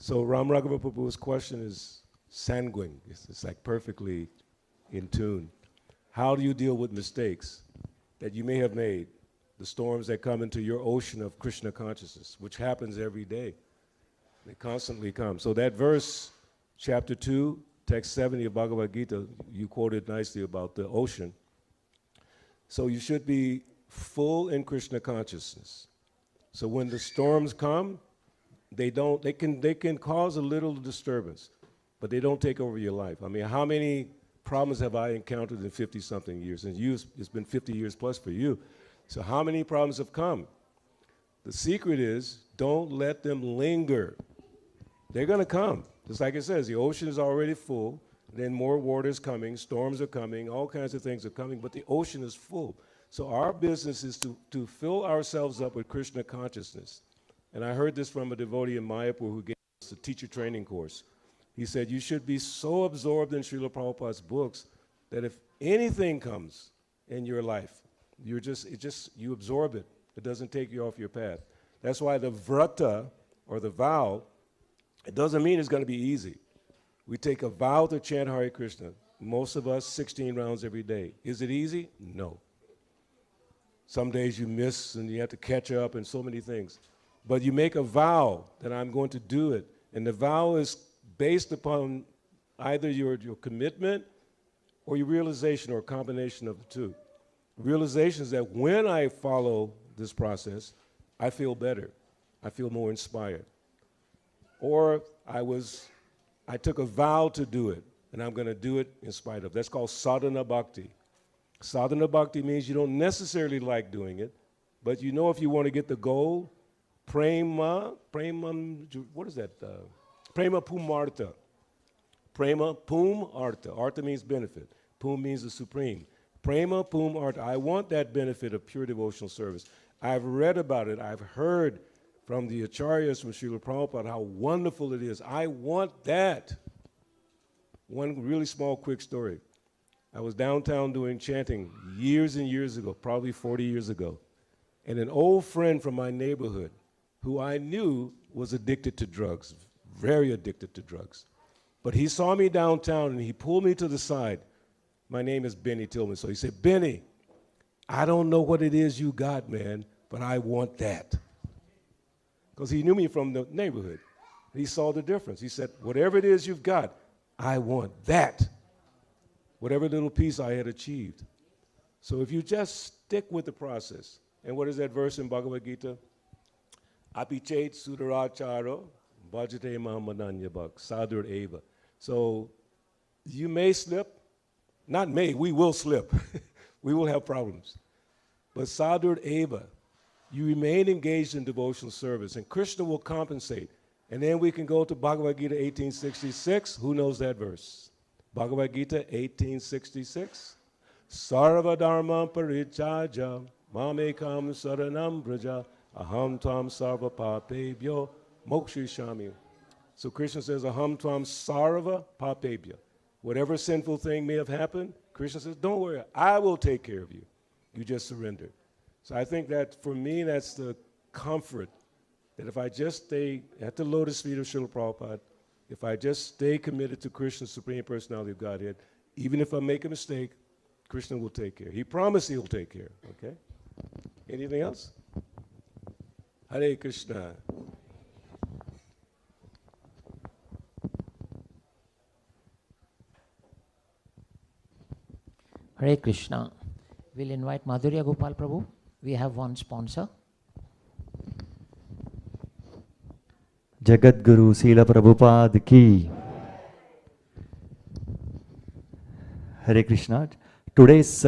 So Ram Raghava Prabhu's question is sanguine. It's like perfectly in tune. How do you deal with mistakes that you may have made? The storms that come into your ocean of Krishna consciousness, which happens every day. They constantly come. So that verse, chapter 2, text 70 of Bhagavad Gita, you quoted nicely about the ocean. So you should be full in Krishna consciousness. So when the storms come, they can cause a little disturbance, but they don't take over your life. I mean, how many problems have I encountered in 50-something years? And it's been 50 years plus for you. So how many problems have come? The secret is don't let them linger. They're going to come. Just like it says, the ocean is already full, then more water is coming, storms are coming, all kinds of things are coming, but the ocean is full. So our business is to fill ourselves up with Krishna consciousness. And I heard this from a devotee in Mayapur who gave us a teacher training course. He said, you should be so absorbed in Srila Prabhupada's books that if anything comes in your life, you absorb it. It doesn't take you off your path. That's why the vrata, or the vow, it doesn't mean it's going to be easy. We take a vow to chant Hare Krishna. Most of us, 16 rounds every day. Is it easy? No. Some days you miss and you have to catch up and so many things. But you make a vow that I'm going to do it. And the vow is based upon either your commitment or your realization or a combination of the two. Realization is that when I follow this process, I feel better. I feel more inspired. Or I took a vow to do it, and I'm going to do it in spite of. That's called sadhana bhakti. Sadhana bhakti means you don't necessarily like doing it, but you know if you want to get the goal, prema, what is that? Prema pumartha. Prema pum artha. Artha means benefit. Pum means the supreme. Prema pum artha. I want that benefit of pure devotional service. I've read about it. I've heard from the acharyas from Srila Prabhupada how wonderful it is. I want that. One really small, quick story. I was downtown doing chanting years and years ago, probably 40 years ago. And an old friend from my neighborhood who I knew was addicted to drugs, very addicted to drugs. But he saw me downtown and he pulled me to the side. My name is Benny Tillman. So he said, Benny, I don't know what it is you got, man, but I want that. Because he knew me from the neighborhood. He saw the difference. He said, whatever it is you've got, I want that. Whatever little piece I had achieved. So if you just stick with the process, and what is that verse in Bhagavad Gita? Apichet sudaracharo bhajate mahamananyabhak sadur eva. So you may slip, not may, we will slip. We will have problems. But sadur eva, you remain engaged in devotional service, and Krishna will compensate. And then we can go to Bhagavad Gita 1866. Who knows that verse? Bhagavad Gita 1866. Sarva dharma parichaja mamekam saranam braja aham tvam sarva papebhyo mokshishami. So Krishna says, aham tvam sarva papebhya. Whatever sinful thing may have happened, Krishna says, don't worry, I will take care of you. You just surrender. So I think that for me, that's the comfort, that if I just stay at the lotus feet of Srila Prabhupada, if I just stay committed to Krishna's Supreme Personality of Godhead, even if I make a mistake, Krishna will take care. He promised he'll take care, okay? Anything else? Hare Krishna. Hare Krishna. We'll invite Madhurya Gopal Prabhu. We have one sponsor. Jagat Guru Srila Prabhupada ki. Hare Krishna. Today's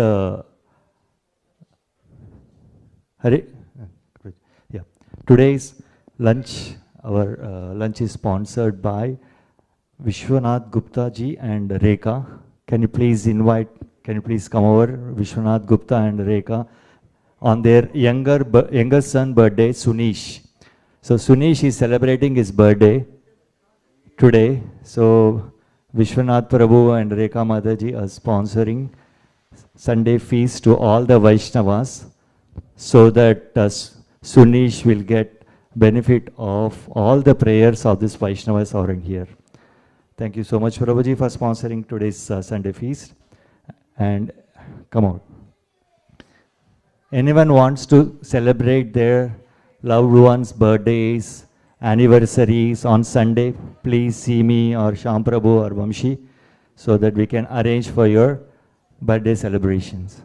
Today's lunch, our lunch is sponsored by Vishwanath Gupta ji and Rekha. Can you please come over, Vishwanath Gupta and Rekha, on their younger son birthday, Sunish. So Sunish is celebrating his birthday today. So Vishwanath Prabhu and Rekha Mataji are sponsoring Sunday feast to all the Vaishnavas so that Sunish will get benefit of all the prayers of these Vaishnavas are here. Thank you so much, Prabhuji, for sponsoring today's Sunday feast. And come on. Anyone wants to celebrate their loved ones' birthdays, anniversaries on Sunday, please see me or Shyam Prabhu or Vamshi so that we can arrange for your birthday celebrations.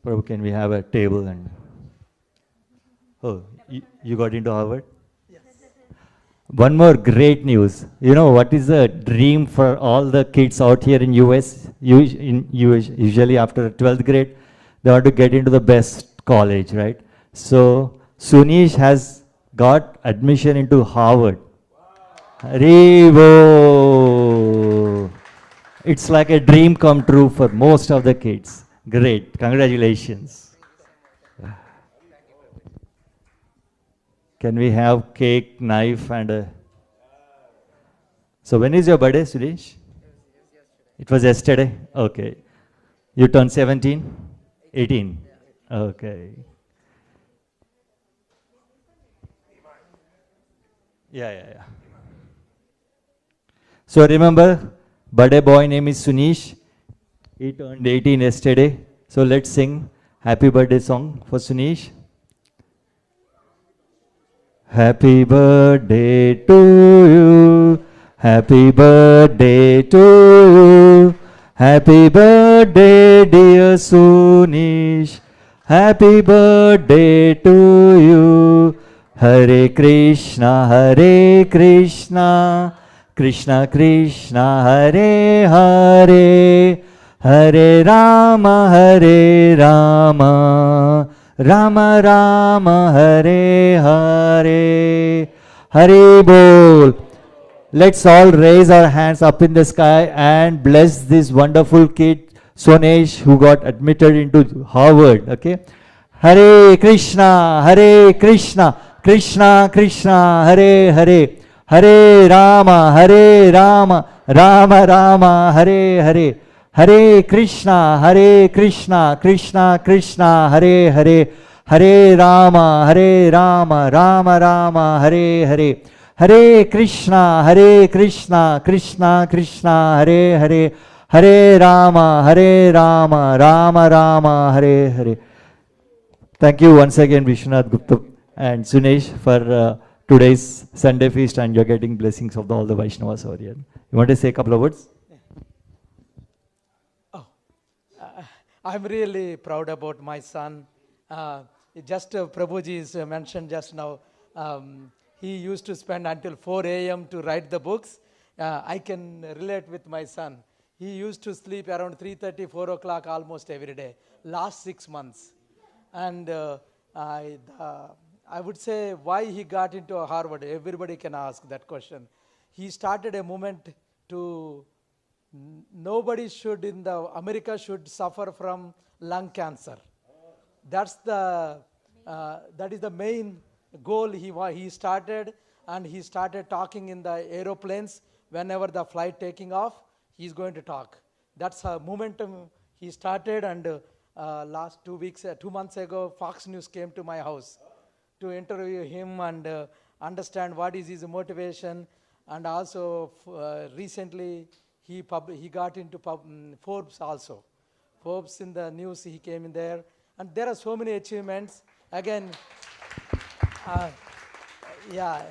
Prabhu, can we have a table? And oh, you got into Harvard? Yes. One more great news. You know what is the dream for all the kids out here in US? Usually after 12th grade, they want to get into the best college, right? So Sunish has got admission into Harvard. Haribo! It's like a dream come true for most of the kids. Great, congratulations. Can we have cake, knife, and a... So when is your birthday, Suresh? It was yesterday? Okay. You turned 17? 18? Okay. Yeah. So remember, birthday boy name is Sunish. He turned 18 yesterday. So let's sing happy birthday song for Sunish. Happy birthday to you. Happy birthday to you. Happy birthday, dear Sunish. Happy birthday to you. Hare Krishna, Hare Krishna. Krishna Krishna, Hare Hare. Hare Rama, Hare Rama. Rama Rama, Hare Hare. Hare Bol. Let's all raise our hands up in the sky and bless this wonderful kid, Sonesh, who got admitted into Harvard. Okay? Hare Krishna, Hare Krishna. Krishna Krishna, Hare Hare. Hare Rama, Rama Rama, Hare Hare. Hare Krishna, Krishna Krishna, Hare Hare. Hare Rama, Rama Rama, Hare Hare. Hare Krishna, Krishna Krishna, Hare Hare. Hare Rama, Rama Rama, Hare Hare. Thank you once again, Vishwanath Gupta and Sunesh, for today's Sunday feast, and you're getting blessings of all the Vaishnavas over here. You want to say a couple of words? I'm really proud about my son. Just Prabhuji's mentioned just now, he used to spend until 4 a.m. to write the books. I can relate with my son. He used to sleep around 3:30, 4 o'clock almost every day, last 6 months. And I would say why he got into Harvard. Everybody can ask that question. He started a movement to nobody should in the America should suffer from lung cancer. That's that is the main goal he started, and he started talking in the aeroplanes whenever the flight taking off. He's going to talk. That's a momentum he started, and last 2 months ago, Fox News came to my house to interview him and understand what is his motivation. And also recently he got into Forbes also. Forbes in the news, he came in there. And there are so many achievements. Again, yeah,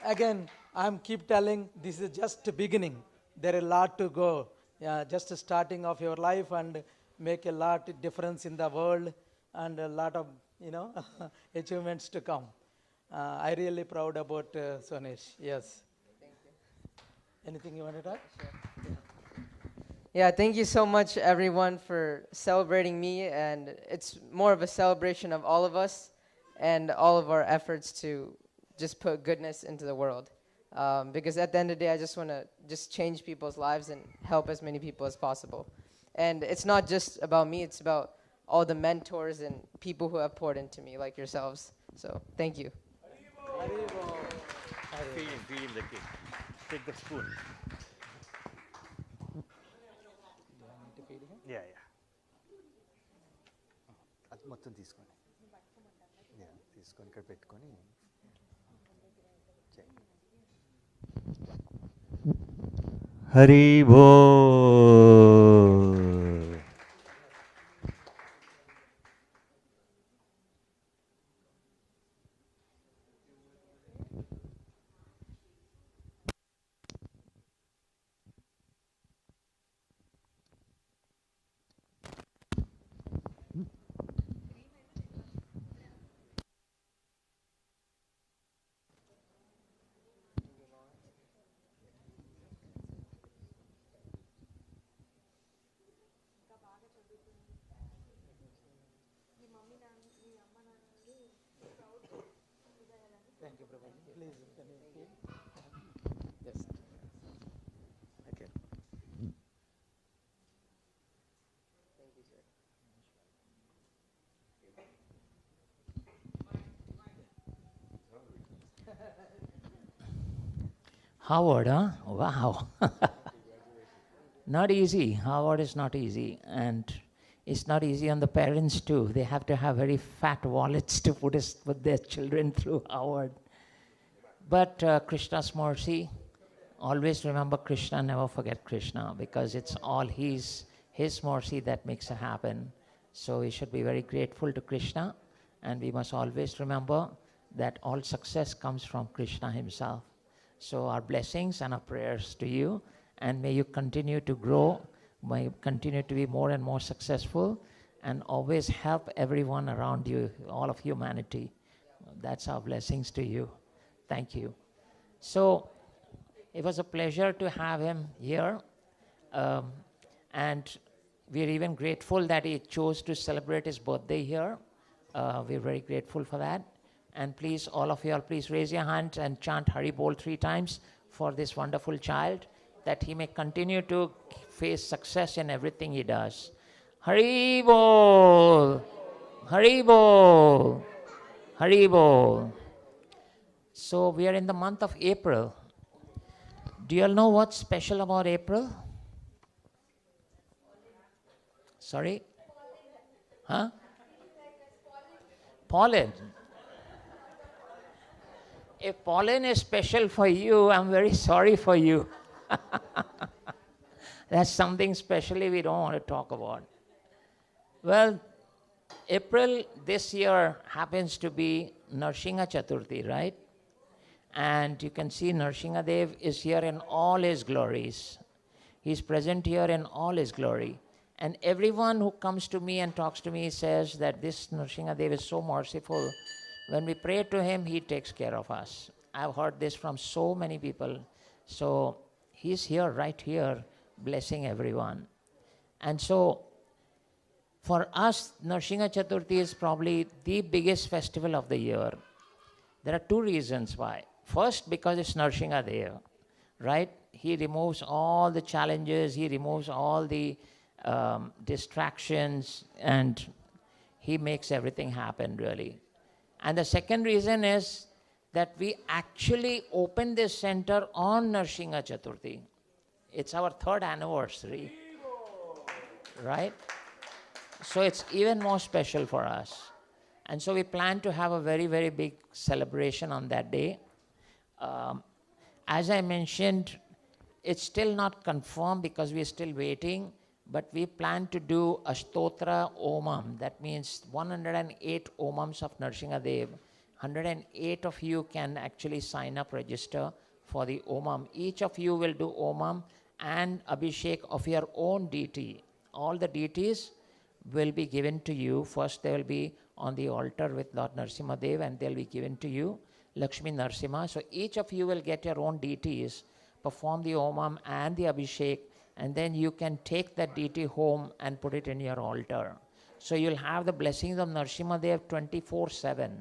again, I'm keep telling this is just the beginning. There is a lot to go. Yeah, just a starting of your life and make a lot of difference in the world and a lot of, achievements to come. I really proud about Sonesh. Yes. Thank you. Anything you want to talk? Yeah, thank you so much, everyone, for celebrating me. And it's more of a celebration of all of us and all of our efforts to just put goodness into the world. Because at the end of the day, I just want to just change people's lives and help as many people as possible. And it's not just about me, it's about all the mentors and people who have poured into me, like yourselves. So, thank you. Feed the cake. Take the spoon. Yeah. అది మొత్తం తీసుకొని తీసుకొని ఇక్కడ పెట్టుకొని హరి బోల్. Thank you, Prabhu. Please, can you hear? Yes. Okay. Thank you, sir. Howard, huh? Wow. Not easy. Howard is not easy. And it's not easy on the parents too. They have to have very fat wallets to put their children through Howard. But Krishna's mercy, always remember Krishna, never forget Krishna, because it's all his mercy that makes it happen. So we should be very grateful to Krishna, and we must always remember that all success comes from Krishna himself. So our blessings and our prayers to you, and may you continue to grow, may you continue to be more and more successful, and always help everyone around you, all of humanity. That's our blessings to you. Thank you. So it was a pleasure to have him here, and we're even grateful that he chose to celebrate his birthday here. We're very grateful for that. And please, all of you all, please raise your hand and chant Hari Bol 3 times for this wonderful child, that he may continue to face success in everything he does. Hari Bol! Hari Bol! Hari Bol! So we are in the month of April. Do you all know what's special about April? Sorry? Huh? Pollen. If pollen is special for you, I'm very sorry for you. That's something specially we don't want to talk about. Well, April this year happens to be Narsingha Chaturthi, right? And you can see Narsingha Dev is here in all his glories. He's present here in all his glory. And everyone who comes to me and talks to me says that this Narsingha Dev is so merciful. When we pray to him, he takes care of us. I've heard this from so many people. So he's here, right here, blessing everyone. And so for us, Narsingha Chaturthi is probably the biggest festival of the year. There are two reasons why. First, because it's Nrsimhadev, right? He removes all the challenges, he removes all the distractions, and he makes everything happen, really. And the second reason is that we actually opened this center on Nrsimha Chaturthi. It's our 3rd anniversary, right? So it's even more special for us. And so we plan to have a very, very big celebration on that day. As I mentioned, it's still not confirmed because we're still waiting, but we plan to do a Stotra Omam. That means 108 Omams of Nrsimhadev. 108 of you can actually sign up, register for the Omam. Each of you will do Omam and Abhishek of your own deity. All the deities will be given to you. First they will be on the altar with Lord Nrsimhadev, and they'll be given to you, Lakshmi Nrsimha. So each of you will get your own deities, perform the Omam and the Abhishek, and then you can take that deity home and put it in your altar. So you'll have the blessings of Nrsimhadev 24/7,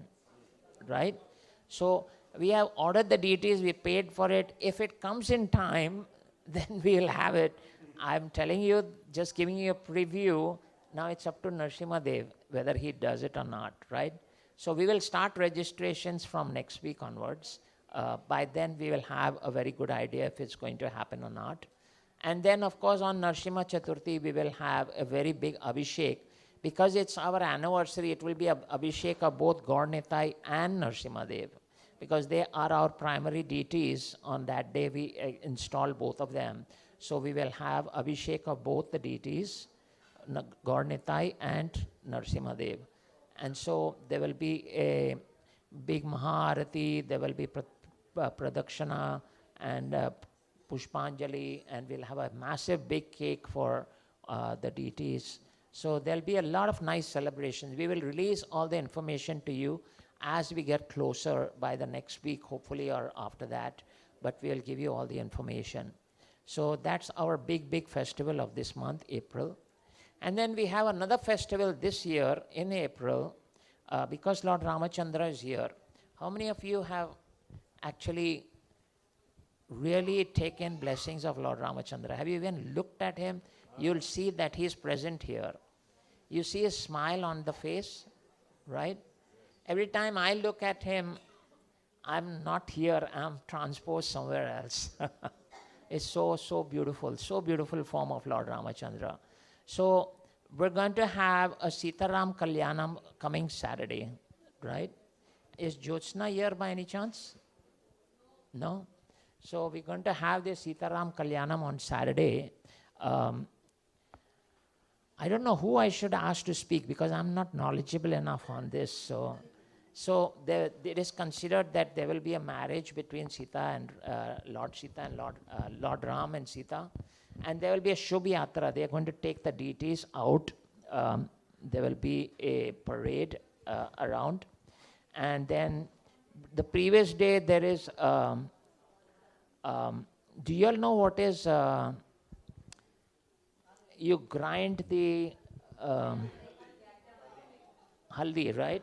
right? So we have ordered the deities, we paid for it. If it comes in time, then we'll have it. I'm telling you, just giving you a preview. Now it's up to Nrsimhadev whether he does it or not, right? So we will start registrations from next week onwards. By then we will have a very good idea if it's going to happen or not. And then of course on Nrsimha Chaturthi we will have a very big Abhishek. Because it's our anniversary, it will be a Abhishek of both Gaur Nitai and Nrsimhadev. Because they are our primary deities. On that day we install both of them. So we will have Abhishek of both the deities, Gaur Nitai and Nrsimhadev. And so there will be a big Maharati, there will be Pradakshana and Pushpanjali, and we'll have a massive big cake for the deities. So there'll be a lot of nice celebrations. We will release all the information to you as we get closer by the next week, hopefully, or after that. But we'll give you all the information. So that's our big, big festival of this month, April. And then we have another festival this year in April, because Lord Ramachandra is here. How many of you have actually really taken blessings of Lord Ramachandra? Have you even looked at him? You'll see that he is present here. You see a smile on the face, right? Every time I look at him, I'm not here, I'm transposed somewhere else. It's so beautiful form of Lord Ramachandra. So we're going to have a Sitaram Kalyanam coming Saturday, right? Is Jyotsna here by any chance? No? So we're going to have the Sitaram Kalyanam on Saturday. I don't know who I should ask to speak because I'm not knowledgeable enough on this. So it is considered that there will be a marriage between Sita and Lord Sita and Lord Ram and Sita. And there will be a Shubh Yatra. They are going to take the deities out. There will be a parade around. And then the previous day there is, do you all know what is, you grind the haldi, right?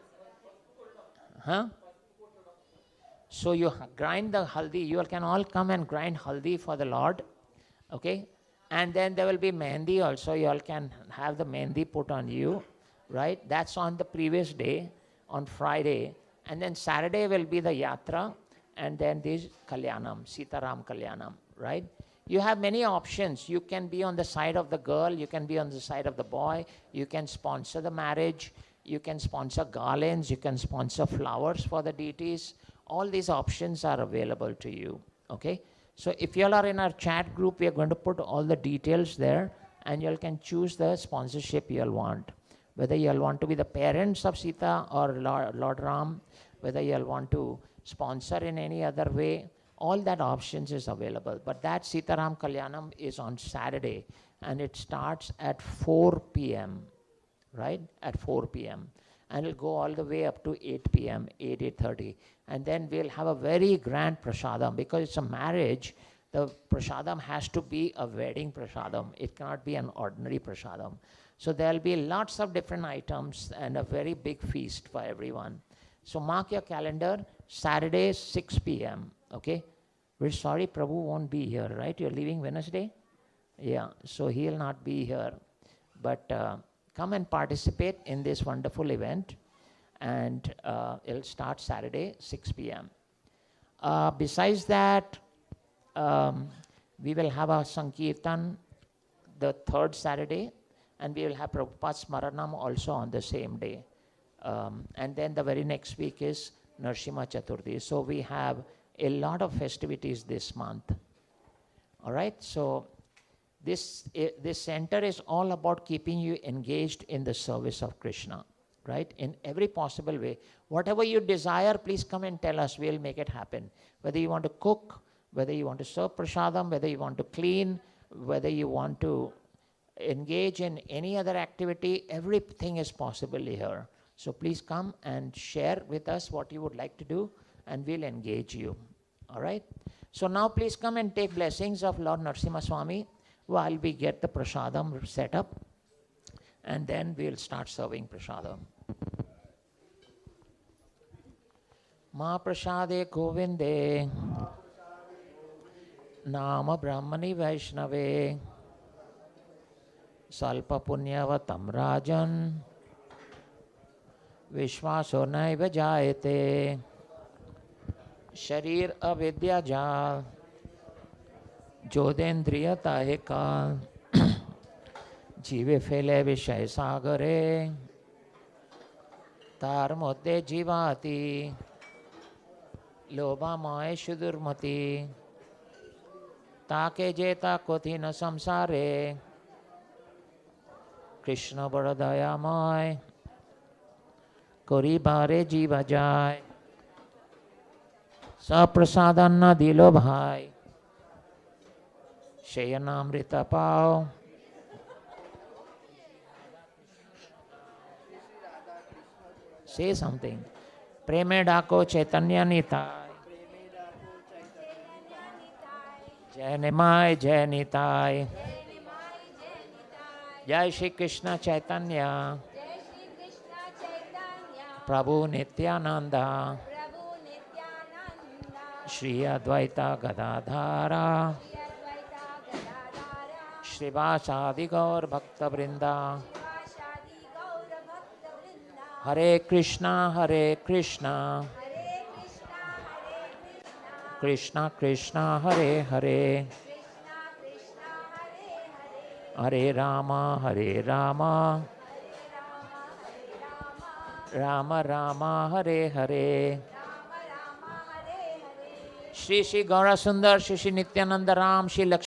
Huh? So you grind the haldi. You all can all come and grind haldi for the Lord. Okay? And then there will be mehendi also. You all can have the mehendi put on you. Right? That's on the previous day, on Friday. And then Saturday will be the yatra. And then this Kalyanam, Sitaram Kalyanam. Right? You have many options. You can be on the side of the girl. You can be on the side of the boy. You can sponsor the marriage. You can sponsor garlands. You can sponsor flowers for the deities. All these options are available to you. Okay? So if you all are in our chat group, we are going to put all the details there. And you all can choose the sponsorship you all want. Whether you all want to be the parents of Sita or Lord Ram. Whether you all want to sponsor in any other way. All that options is available. But that Sitaram Kalyanam is on Saturday. And it starts at 4 p.m. Right? At 4 p.m. And it'll go all the way up to 8 p.m., 8:30. And then we'll have a very grand prasadam. Because it's a marriage, the prasadam has to be a wedding prasadam. It cannot be an ordinary prasadam. So there'll be lots of different items and a very big feast for everyone. So mark your calendar, Saturday 6 p.m. Okay. We're sorry Prabhu won't be here, right? You're leaving Wednesday? Yeah, so he'll not be here. But come and participate in this wonderful event, and it'll start Saturday 6 p.m. Besides that, we will have a Sankirtan the third Saturday, and we will have Prabhupada Smaranam also on the same day. And then the very next week is Narsimha Chaturthi. So we have a lot of festivities this month. All right, so this center is all about keeping you engaged in the service of Krishna, right? In every possible way. Whatever you desire, please come and tell us. We'll make it happen. Whether you want to cook, whether you want to serve prasadam, whether you want to clean, whether you want to engage in any other activity, everything is possible here. So please come and share with us what you would like to do, and we'll engage you. All right? So now please come and take blessings of Lord Narasimha Swami while we get the prasadam set up, and then we'll start serving prasadam. Ma prasade govinde nama brahmani vaishnave salpa punyavatam rajan vishwaso naiva jayate sharir avidya jal jodendriyata hai kal जीवे फैले विषय सागरे तार मोदे जीवाति लोभा my सुदुर्मति ताके जेता कोथि न संसारे कृष्ण बड़ दयामय करी बारे जीवा जाय सप्रसादन न दिलो भाई शयनामृत पाओ Say something. Preme Dako Chaitanya Nitai. Jai Nimai Jai Nitai. Jai Shri Krishna Chaitanya. Prabhu Nityananda. Shri Advaita Gadadhara. Shri Vasadi Gaur Bhakta Vrinda. Hare Krishna, Hare Krishna, Krishna Krishna, Hare Hare, Hare Rama, Hare Rama, Rama Rama, Hare Hare. Shri Shri Gaura Sundar, Shri Shri Nityananda Ram, Shri Lakshmi